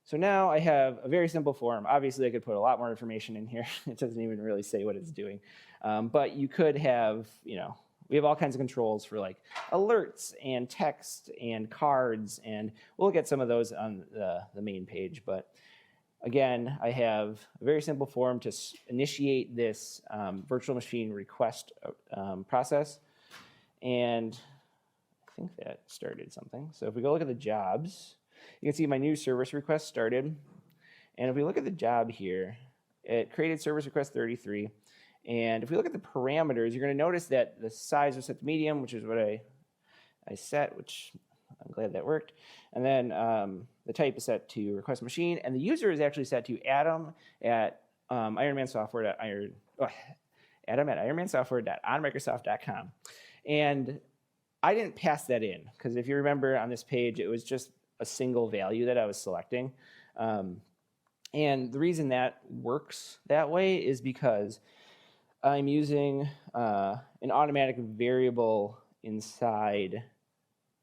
So now I have a very simple form. Obviously, I could put a lot more information in here. It doesn't even really say what it's doing. But you could have, we have all kinds of controls for like alerts and text and cards, and we'll get some of those on the main page. But again, I have a very simple form to initiate this virtual machine request process. And I think that started something. So if we go look at the jobs, you can see my new service request started. And if we look at the job here, it created service request 33. And if we look at the parameters, you're going to notice that the size was set to medium, which is what I set, which I'm glad that worked. And then the type is set to request machine, and the user is actually set to Adam at ironmansoftware.onmicrosoft.com. And I didn't pass that in, because if you remember on this page, it was just a single value that I was selecting. And the reason that works that way is because I'm using an automatic variable inside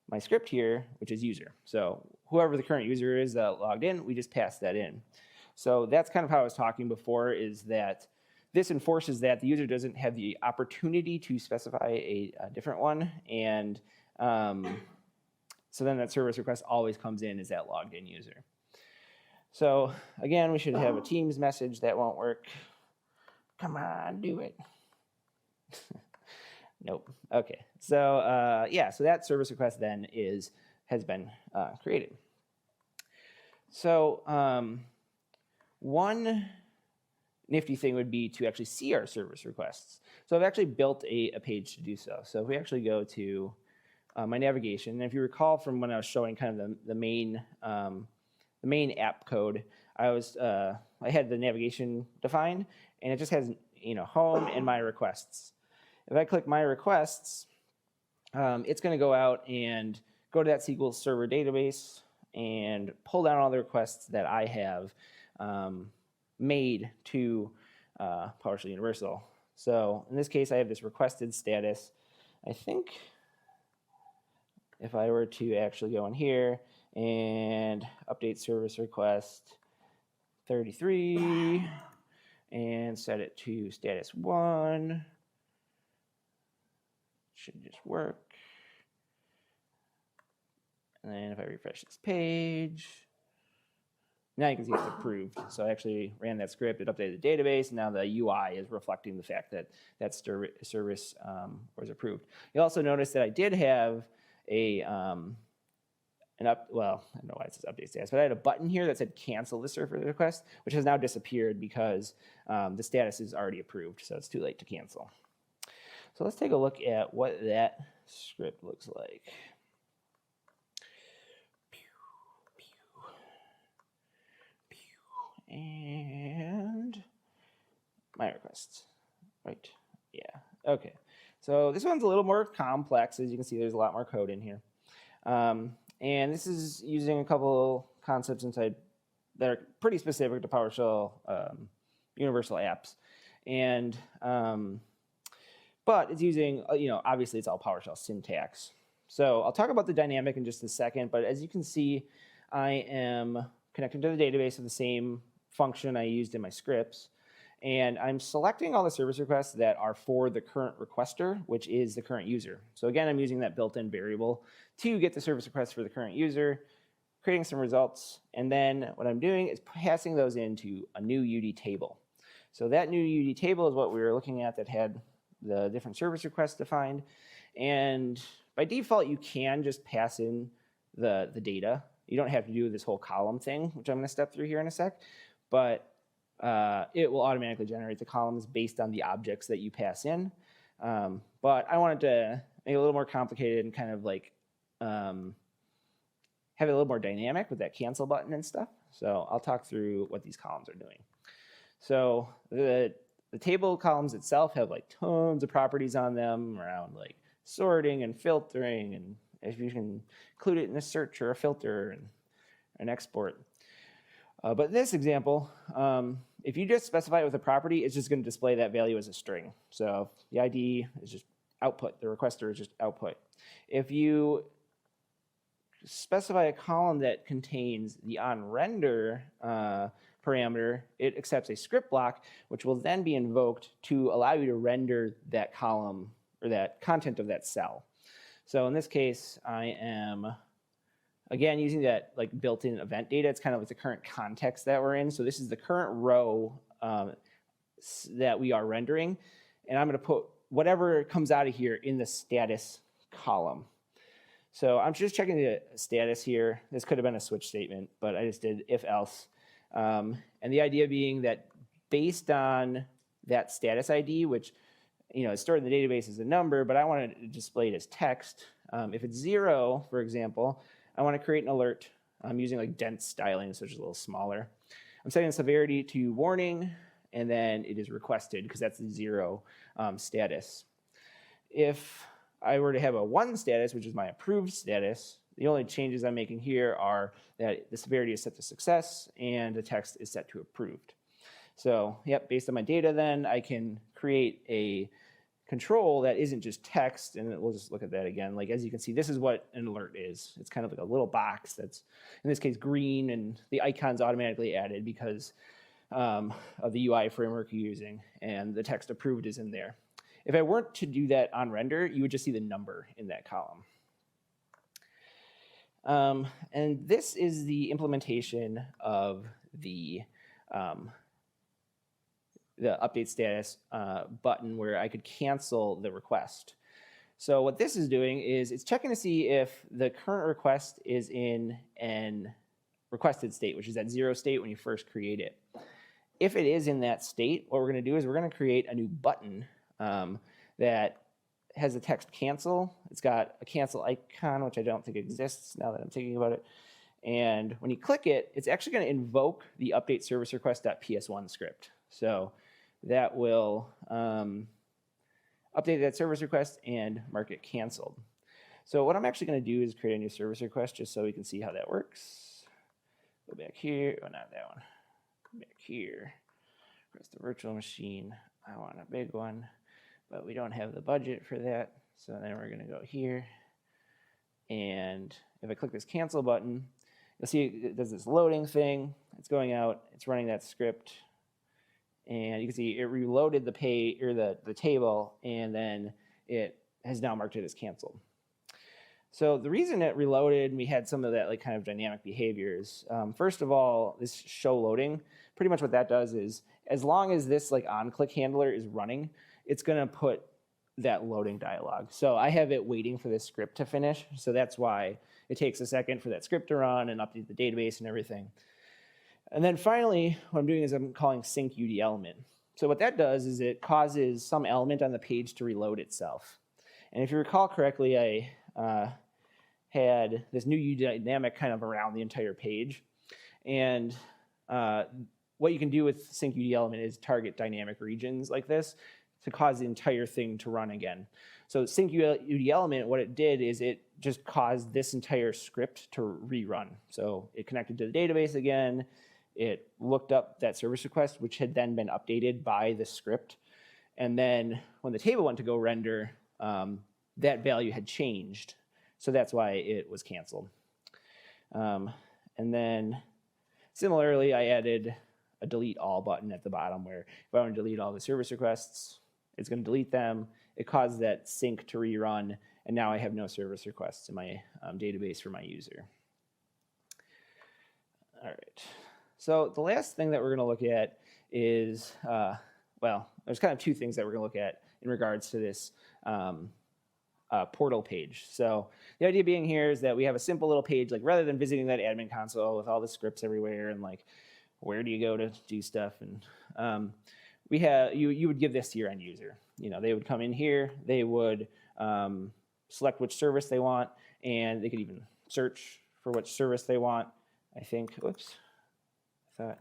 my script here, which is user. So whoever the current user is that logged in, we just pass that in. So that's kind of how I was talking before, is that this enforces that the user doesn't have the opportunity to specify a different one. And so then that service request always comes in as that logged in user. So again, we should have a Teams message. That won't work. Come on, do it. Nope. Okay. So yeah, so that service request then has been created. So one nifty thing would be to actually see our service requests. So I've actually built a page to do so. So if we actually go to my navigation, and if you recall from when I was showing kind of the main app code, I had the navigation defined, and it just has home and my requests. If I click my requests, it's going to go out and go to that SQL Server database and pull down all the requests that I have made to PowerShell Universal. So in this case, I have this requested status. I think if I were to actually go in here and update service request 33 and set it to status 1, should just work. And then if I refresh this page, now you can see it's approved. So I actually ran that script, it updated the database, and now the UI is reflecting the fact that that service was approved. You'll also notice that I did have well, I don't know why it says update status, but I had a button here that said cancel the service request, which has now disappeared because the status is already approved, so it's too late to cancel. So So let's take a look at what that script looks like. And my requests, right? Yeah, okay. So this one's a little more complex. As you can see, there's a lot more code in here. And this is using a couple concepts inside that are pretty specific to PowerShell Universal apps. And, but it's using, obviously it's all PowerShell syntax. So I'll talk about the dynamic in just a second, but as you can see, I am connecting to the database with the same function I used in my scripts. And I'm selecting all the service requests that are for the current requester, which is the current user. So again, I'm using that built-in variable to get the service requests for the current user, creating some results, and then what I'm doing is passing those into a new UD table. So that new UD table is what we were looking at that had the different service requests defined. And by default, you can just pass in the data. You don't have to do this whole column thing, which I'm going to step through here in a sec. But it will automatically generate the columns based on the objects that you pass in. But I wanted to make it a little more complicated and kind of like have it a little more dynamic with that cancel button and stuff. So I'll talk through what these columns are doing. So the table columns itself have like tons of properties on them around like sorting and filtering, and if you can include it in a search or a filter and an export. But in this example, if you just specify it with a property, it's just going to display that value as a string. So the ID is just output. The requester is just output. If you specify a column that contains the onRender parameter, it accepts a script block, which will then be invoked to allow you to render that column or that content of that cell. So in this case, I am again using that like built-in event data. It's kind of like the current context that we're in. So this is the current row that we are rendering, and I'm going to put whatever comes out of here in the status column. So I'm just checking the status here. This could have been a switch statement, but I just did if else. And the idea being that based on that status ID, which is stored in the database as a number, but I want to display it as text. If it's 0, for example, I want to create an alert. I'm using like dense styling, so it's a little smaller. I'm setting the severity to warning, and then it is requested because that's the 0 status. If I were to have a 1 status, which is my approved status, the only changes I'm making here are that the severity is set to success and the text is set to approved. So, yep, based on my data then, I can create a control that isn't just text, and we'll just look at that again. Like, as you can see, this is what an alert is. It's kind of like a little box that's, in this case, green, and the icon's automatically added because of the UI framework you're using, and the text approved is in there. If I weren't to do that on render, you would just see the number in that column. And this is the implementation of the update status button where I could cancel the request. So what this is doing is it's checking to see if the current request is in an requested state, which is that 0 state when you first create it. If it is in that state, what we're going to do is we're going to create a new button that has the text cancel. It's got a cancel icon, which I don't think exists now that I'm thinking about it. And when you click it, it's actually going to invoke the update service request.ps1 script. So that will update that service request and mark it canceled. So what I'm actually going to do is create a new service request just so we can see how that works. Go back here. Oh, not that one. Back here. Press the virtual machine. I want a big one, but we don't have the budget for that. So then we're going to go here. And if I click this cancel button, you'll see it does this loading thing. It's going out. It's running that script. And you can see it reloaded the the table, and then it has now marked it as canceled. So the reason it reloaded and we had some of that like kind of dynamic behaviors, first of all, this show loading, pretty much what that does is as long as this like on-click handler is running, it's going to put that loading dialog. So I have it waiting for this script to finish. So that's why it takes a second for that script to run and update the database and everything. And then finally, what I'm doing is I'm calling sync UD element. So what that does is it causes some element on the page to reload itself. And if you recall correctly, I had this new U dynamic kind of around the entire page. And what you can do with sync UD element is target dynamic regions like this to cause the entire thing to run again. So sync UD element, what it did is it just caused this entire script to rerun. So it connected to the database again. It looked up that service request, which had then been updated by the script. And then when the table went to go render, that value had changed. So that's why it was canceled. And then similarly, I added a delete all button at the bottom where if I want to delete all the service requests, it's going to delete them. It caused that sync to rerun, and now I have no service requests in my database for my user. All right. So the last thing that we're going to look at is, well, there's kind of two things that we're going to look at in regards to this portal page. So the idea being here is that we have a simple little page, like rather than visiting that admin console with all the scripts everywhere and like, where do you go to do stuff? And we have, you would give this to your end user. You know, they would come in here, they would select which service they want, and they could even search for which service they want. I think, oops, I thought,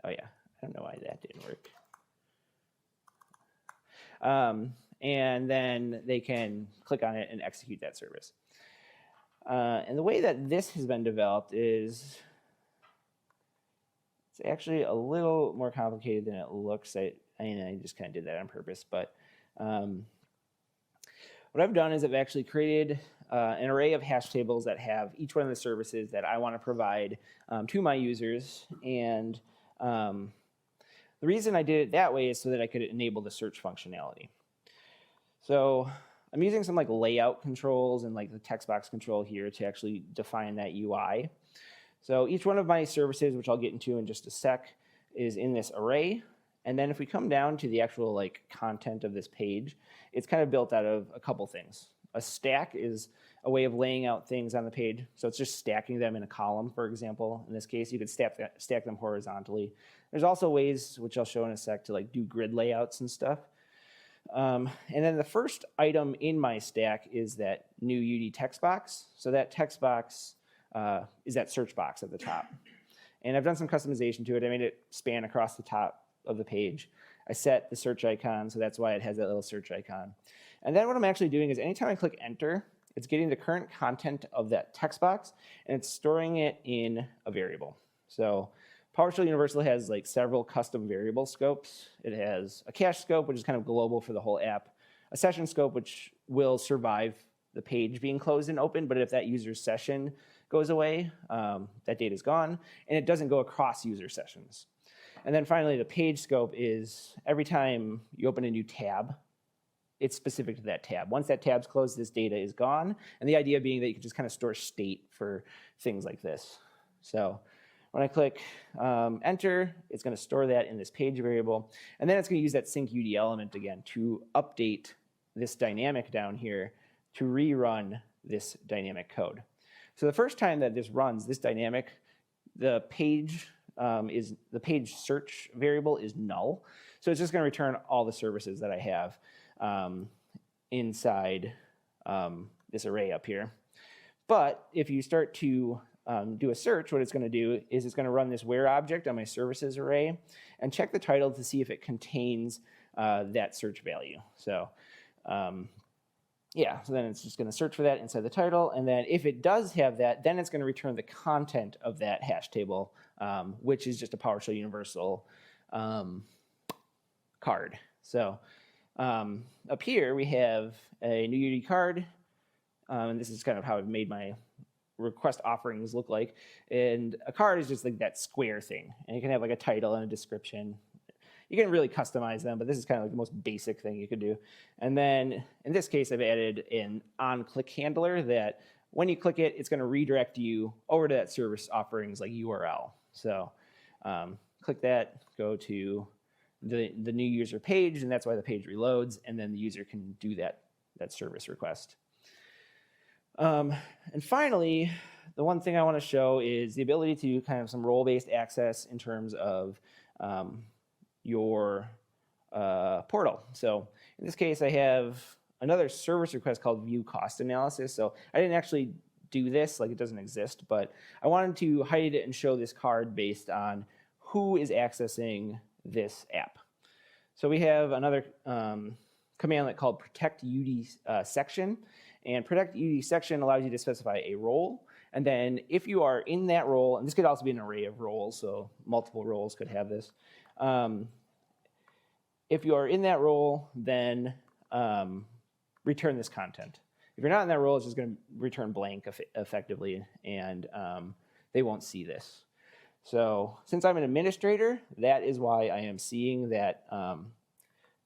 oh yeah, I don't know why that didn't work. And then they can click on it and execute that service. And the way that this has been developed is it's actually a little more complicated than it looks. I just kind of did that on purpose. But what I've done is I've actually created an array of hash tables that have each one of the services that I want to provide to my users. And the reason I did it that way is so that I could enable the search functionality. So I'm using some like layout controls and like the text box control here to actually define that UI. So each one of my services, which I'll get into in just a sec, is in this array. And then if we come down to the actual like content of this page, it's kind of built out of a couple things. A stack is a way of laying out things on the page. So it's just stacking them in a column, for example. In this case, you could stack them horizontally. There's also ways, which I'll show in a sec, to like do grid layouts and stuff. And then the first item in my stack is that new UD text box. So that text box is that search box at the top. And I've done some customization to it. I made it span across the top of the page. I set the search icon, so that's why it has that little search icon. And then what I'm actually doing is anytime I click enter, it's getting the current content of that text box, and it's storing it in a variable. So PowerShell Universal has like several custom variable scopes. It has a cache scope, which is kind of global for the whole app, a session scope, which will survive the page being closed and open, but if that user's session goes away, that data is gone, and it doesn't go across user sessions. And then finally, the page scope is every time you open a new tab, it's specific to that tab. Once that tab's closed, this data is gone, and the idea being that you can just kind of store state for things like this. So when I click enter, it's going to store that in this page variable, and then it's going to use that sync UD element again to update this dynamic down here to rerun this dynamic code. So the first time that this runs, this dynamic, the page search variable is null. So it's just going to return all the services that I have inside this array up here. But if you start to do a search, what it's going to do is it's going to run this where object on my services array and check the title to see if it contains that search value. So yeah, so then it's just going to search for that inside the title, and then if it does have that, then it's going to return the content of that hash table, which is just a PowerShell Universal card. So up here we have a new UD card, and this is kind of how I've made my request offerings look like. And a card is just like that square thing, and you can have like a title and a description. You can really customize them, but this is kind of like the most basic thing you could do. And then in this case, I've added an on-click handler that when you click it, it's going to redirect you over to that service offerings like URL. So click that, go to the new user page, and that's why the page reloads, and then the user can do that service request. And finally, the one thing I want to show is the ability to kind of some role-based access in terms of your portal. So in this case, I have another service request called view cost analysis. So I didn't actually do this, like it doesn't exist, but I wanted to hide it and show this card based on who is accessing this app. So we have another commandlet called protect UD section, and protect UD section allows you to specify a role. And then if you are in that role, and this could also be an array of roles, so multiple roles could have this. If you are in that role, then return this content. If you're not in that role, it's just going to return blank effectively, and they won't see this. So since I'm an administrator, that is why I am seeing that,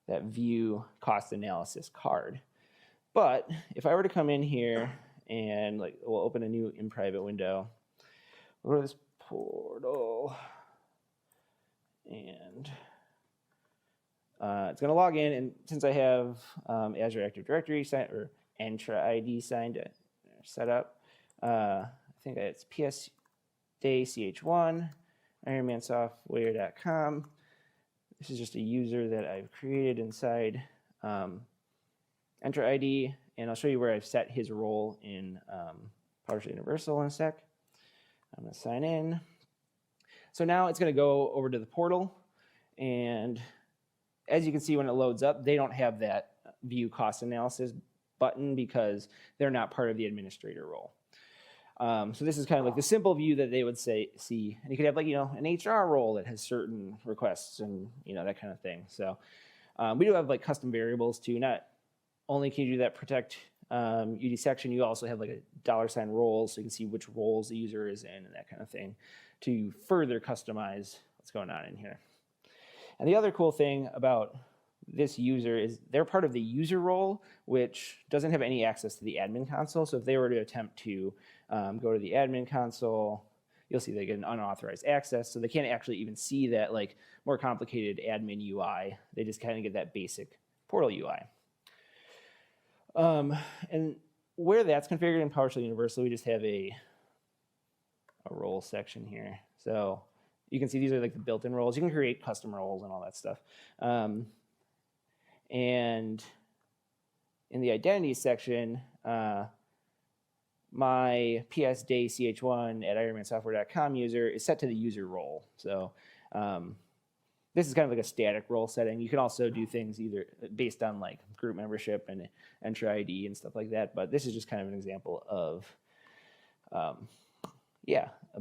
that view cost analysis card. But if I were to come in here and we'll open a new in private window, we'll go to this portal, and it's going to log in. And since I have Azure Active Directory or Entra ID set up, I think it's psdaych1 ironmansoftware.com. This is just a user that I've created inside Entra ID, and I'll show you where I've set his role in PowerShell Universal in a sec. I'm going to sign in. So now it's going to go over to the portal, and as you can see when it loads up, they don't have that view cost analysis button because they're not part of the administrator role. So this is kind of like the simple view that they would see. And you could have an HR role that has certain requests and that kind of thing. So we do have custom variables too. Not only can you do that protect UD section, you also have a $ roles, so you can see which roles the user is in and that kind of thing to further customize what's going on in here. And the other cool thing about this user is they're part of the user role, which doesn't have any access to the admin console. So if they were to attempt to go to the admin console, you'll see they get an unauthorized access. So they can't actually even see that more complicated admin UI. They just kind of get that basic portal UI. And where that's configured in PowerShell Universal, we just have a role section here. So you can see these are the built-in roles. You can create custom roles and all that stuff. And in the identities section, my psdaych1 at ironmansoftware.com user is set to the user role. So this is kind of a static role setting. You can also do things either based on group membership and Entra ID and stuff like that. But this is just kind of an example of, a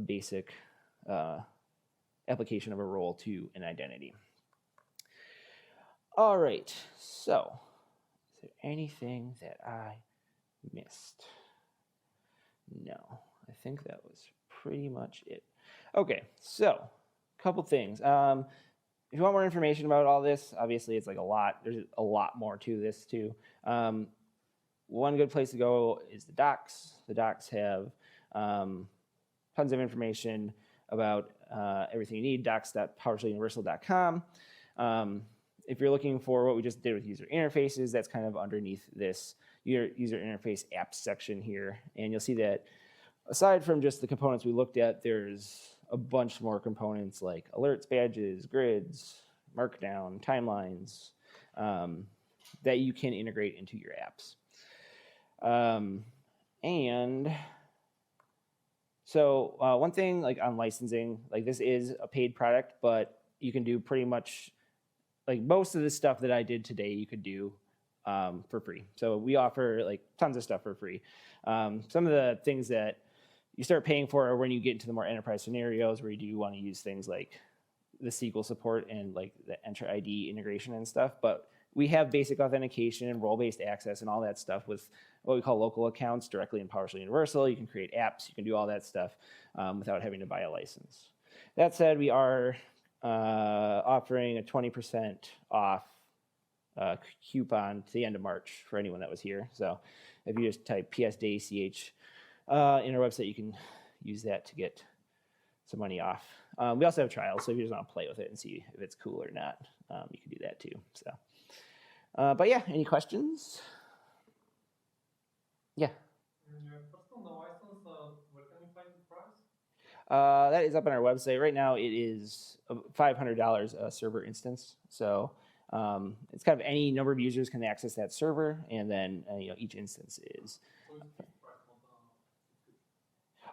basic application of a role to an identity. All right, so is there anything that I missed? No, I think that was pretty much it. Okay, so a couple things. If you want more information about all this, obviously it's a lot. There's a lot more to this too. One good place to go is the docs. The docs have tons of information about everything you need, docs.powershelluniversal.com. If you're looking for what we just did with user interfaces, that's kind of underneath this user interface apps section here. And you'll see that aside from just the components we looked at, there's a bunch more components like alerts, badges, grids, markdown, timelines that you can integrate into your apps. And so one thing on licensing, this is a paid product, but you can do pretty much most of the stuff that I did today, you could do for free. So we offer tons of stuff for free. Some of the things that you start paying for are when you get into the more enterprise scenarios where you do want to use things like the SQL support and the Entra ID integration and stuff. But we have basic authentication and role-based access and all that stuff with what we call local accounts directly in PowerShell Universal. You can create apps, you can do all that stuff without having to buy a license. That said, we are offering a 20% off coupon to the end of March for anyone that was here. So if you just type psdaych in our website, you can use that to get some money off. We also have trials, so if you just want to play with it and see if it's cool or not, you can do that too. So, but yeah, any questions? Yeah. Your personal license, where can you find the price? That is up on our website right now. It is $500 a server instance. So it's kind of any number of users can access that server, and then each instance is.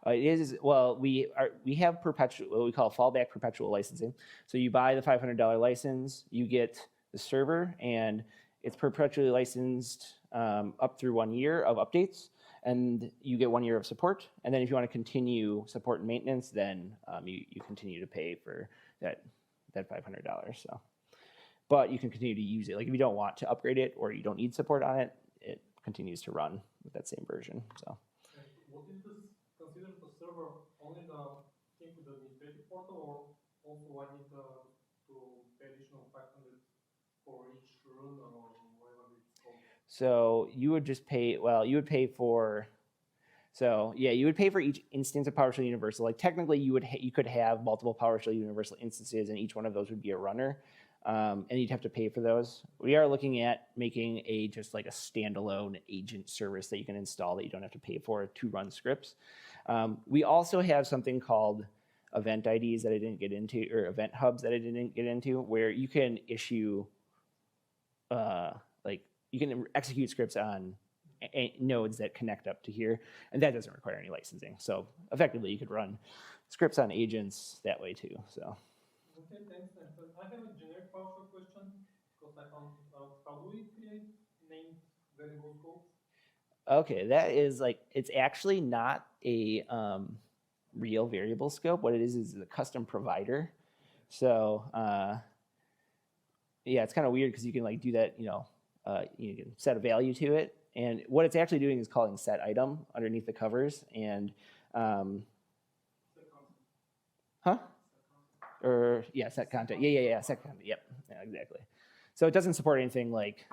It is well. We have perpetual, what we call fallback perpetual licensing. So you buy the $500 license, you get the server, and it's perpetually licensed up through 1 year of updates, and you get 1 year of support. And then if you want to continue support and maintenance, then you continue to pay for that $500. So, but you can continue to use it. Like if you don't want to upgrade it or you don't need support on it, it continues to run with that same version. So. And what is this considered the server? Only the thing with the administrative portal, or also I need to pay additional 500 for each run or whatever it's called? So you would just pay. Well, you would pay for. So yeah, you would pay for each instance of PowerShell Universal. Like technically, you could have multiple PowerShell Universal instances, and each one of those would be a runner, and you'd have to pay for those. We are looking at making just like a standalone agent service that you can install that you don't have to pay for to run scripts. We also have something called event IDs that I didn't get into, or event hubs that I didn't get into, where you can issue, you can execute scripts on nodes that connect up to here, and that doesn't require any licensing. So effectively, you could run scripts on agents that way too. So. Okay, thanks. And I have a generic PowerShell question because I found out how do we create named variable scopes? Okay, that is it's actually not a real variable scope. What it is a custom provider. So yeah, it's kind of weird because you can do that. You can set a value to it, and what it's actually doing is calling set item underneath the covers, and or yeah, set content. Yeah, set content. Yep, yeah, exactly. So it doesn't support anything like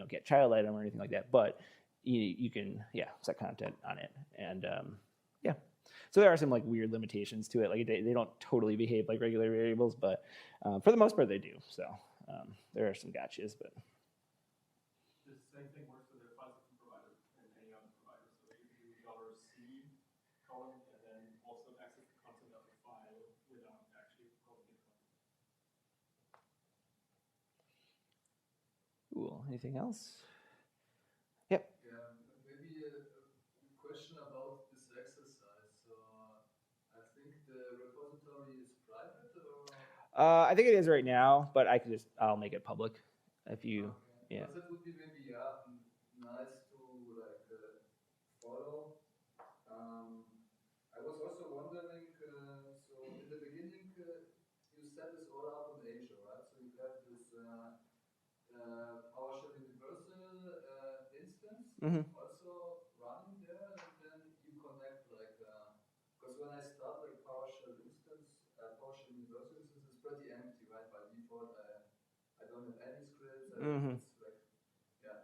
get child item or anything like that, but you can set content on it, and yeah. So there are some weird limitations to it. Like they don't totally behave like regular variables, but for the most part they do. So there are some gotchas, but. The same thing works with the file system provider and any other provider. So you can do $C column and then also access the content of the file without actually calling it. Cool. Anything else? Yep. Yeah, maybe a question about this exercise. So I think the repository is private, or? I think it is right now, but I'll make it public if you. Okay. Yeah. Because it would be maybe nice to follow. I was also wondering. So in the beginning, you set this all up on Azure, right? So you have this PowerShell Universal instance also running there, and then you connect because when I start PowerShell instance, PowerShell Universal instance is pretty empty, right? By default, I don't have any scripts. It's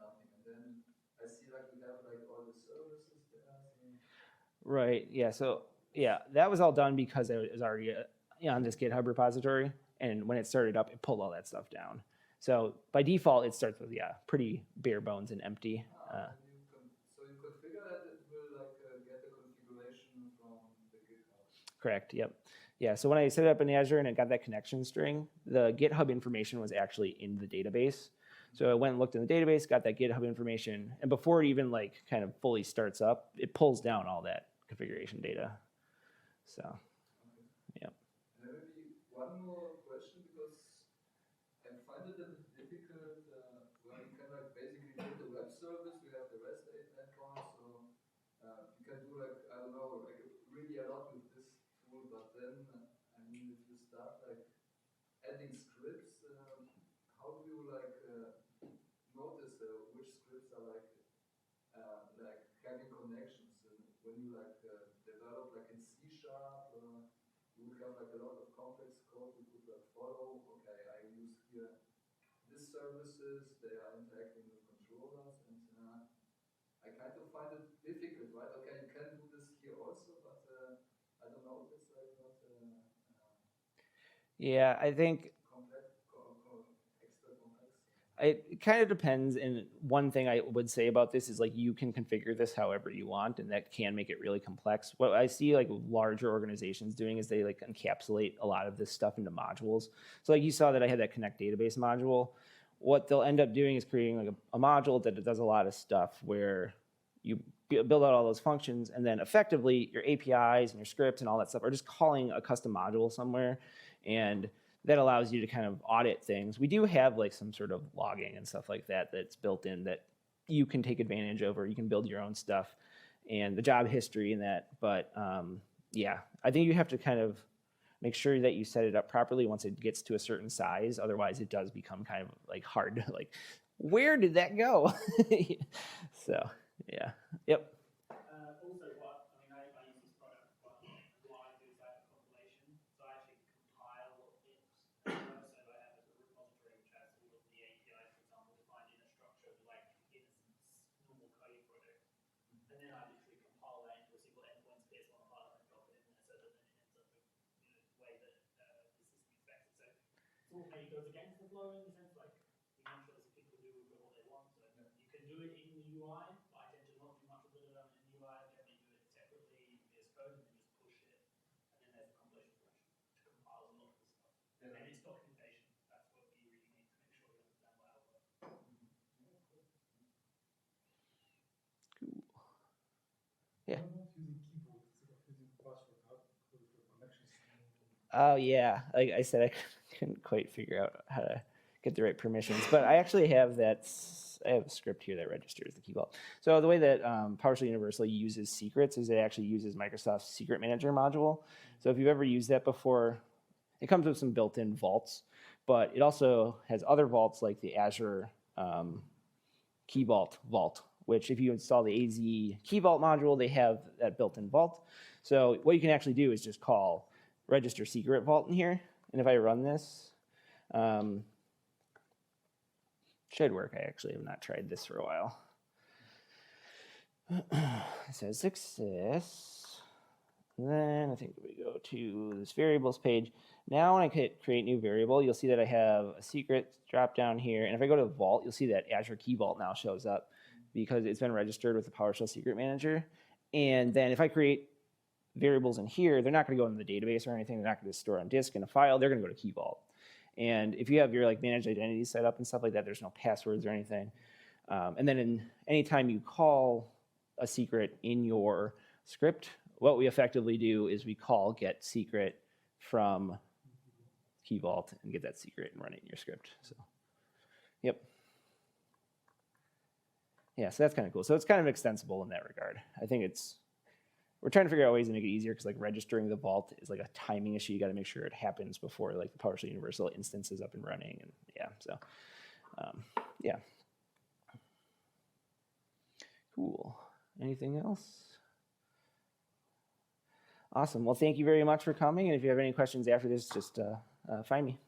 nothing. And then I see we have all the services there. So. Right. Yeah. So yeah, that was all done because it was already on this GitHub repository, and when it started up, it pulled all that stuff down. So by default, it starts with pretty bare bones and empty. So you configure that it will get the configuration from the GitHub. Correct. Yep. Yeah. So when I set it up in Azure and it got that connection string, the GitHub information was actually in the database. So I went and looked in the database, got that GitHub information, and before it even kind of fully starts up, it pulls down all that configuration data. So, yeah. And maybe one more question, because I find it a bit difficult where you can basically build a web service. We have the REST endpoint, so you can do I don't know, really a lot with this tool. But then, I mean, if you start adding scripts, how do you notice which scripts are having connections? And when you develop in C#, you would have a lot of complex code. You could follow. Okay, I use here these services. They are interacting with controllers, and I kind of find it difficult, right? Okay, you can do this here also, but I don't know if it's not. Yeah, I think. Extra complex. It kind of depends, and one thing I would say about this is like you can configure this however you want, and that can make it really complex. What I see like larger organizations doing is they like encapsulate a lot of this stuff into modules. So like you saw that I had that Connect database module. What they'll end up doing is creating like a module that does a lot of stuff where you build out all those functions, and then effectively your APIs and your scripts and all that stuff are just calling a custom module somewhere, and that allows you to kind of audit things. We do have like some sort of logging and stuff like that that's built in that you can take advantage of, or you can build your own stuff and the job history and that. But yeah, I think you have to kind of make sure that you set it up properly once it gets to a certain size. Otherwise, it does become kind of like hard to like, where did that go? So yeah, yep. Also, what I mean, I use this product quite a lot. And what I do is I have a compilation. So I actually compile it. So I have a repository which has all of the APIs, for example, defined in a structure like instance normal code project. And then I literally compile that into a single endpoint space on a file and drop it in there so that then it ends up with the way that the system expects it. So it maybe goes against the flow in the sense like the naturalists people do what they want. So you can do it in the UI, but I tend to not do much of the development in the UI. I generally do it separately in VS Code and then just push it. And then there's a compilation function which compiles a lot of the stuff. And it's documentation. That's what you really need to make sure you understand what how it works. Cool. Yeah. What about using keyboard instead of using password? How because the connections? Oh yeah, like I said, I couldn't quite figure out how to get the right permissions, but I actually have that. I have a script here that registers the key vault. So the way that PowerShell Universal uses secrets is it actually uses Microsoft's Secret Manager module. So if you've ever used that before, it comes with some built-in vaults, but it also has other vaults like the Azure Key Vault, which if you install the AZ Key Vault module, they have that built-in vault. So what you can actually do is just call register secret vault in here. And if I run this, should work. I actually have not tried this for a while. It says success. And then I think we go to this variables page. Now when I hit create new variable, you'll see that I have a secret drop down here. And if I go to vault, you'll see that Azure Key Vault now shows up because it's been registered with the PowerShell Secret Manager. And then if I create variables in here, they're not going to go in the database or anything. They're not going to store on disk in a file. They're going to go to Key Vault. And if you have your like managed identities set up and stuff like that, there's no passwords or anything. And then anytime you call a secret in your script, what we effectively do is we call get secret from Key Vault and get that secret and run it in your script. So, yep. Yeah, so that's kind of cool. So it's kind of extensible in that regard. I think we're trying to figure out ways to make it easier because like registering the vault is like a timing issue. You got to make sure it happens before like the PowerShell Universal instance is up and running. And yeah, so yeah. Cool. Anything else? Awesome. Well, thank you very much for coming. And if you have any questions after this, just find me.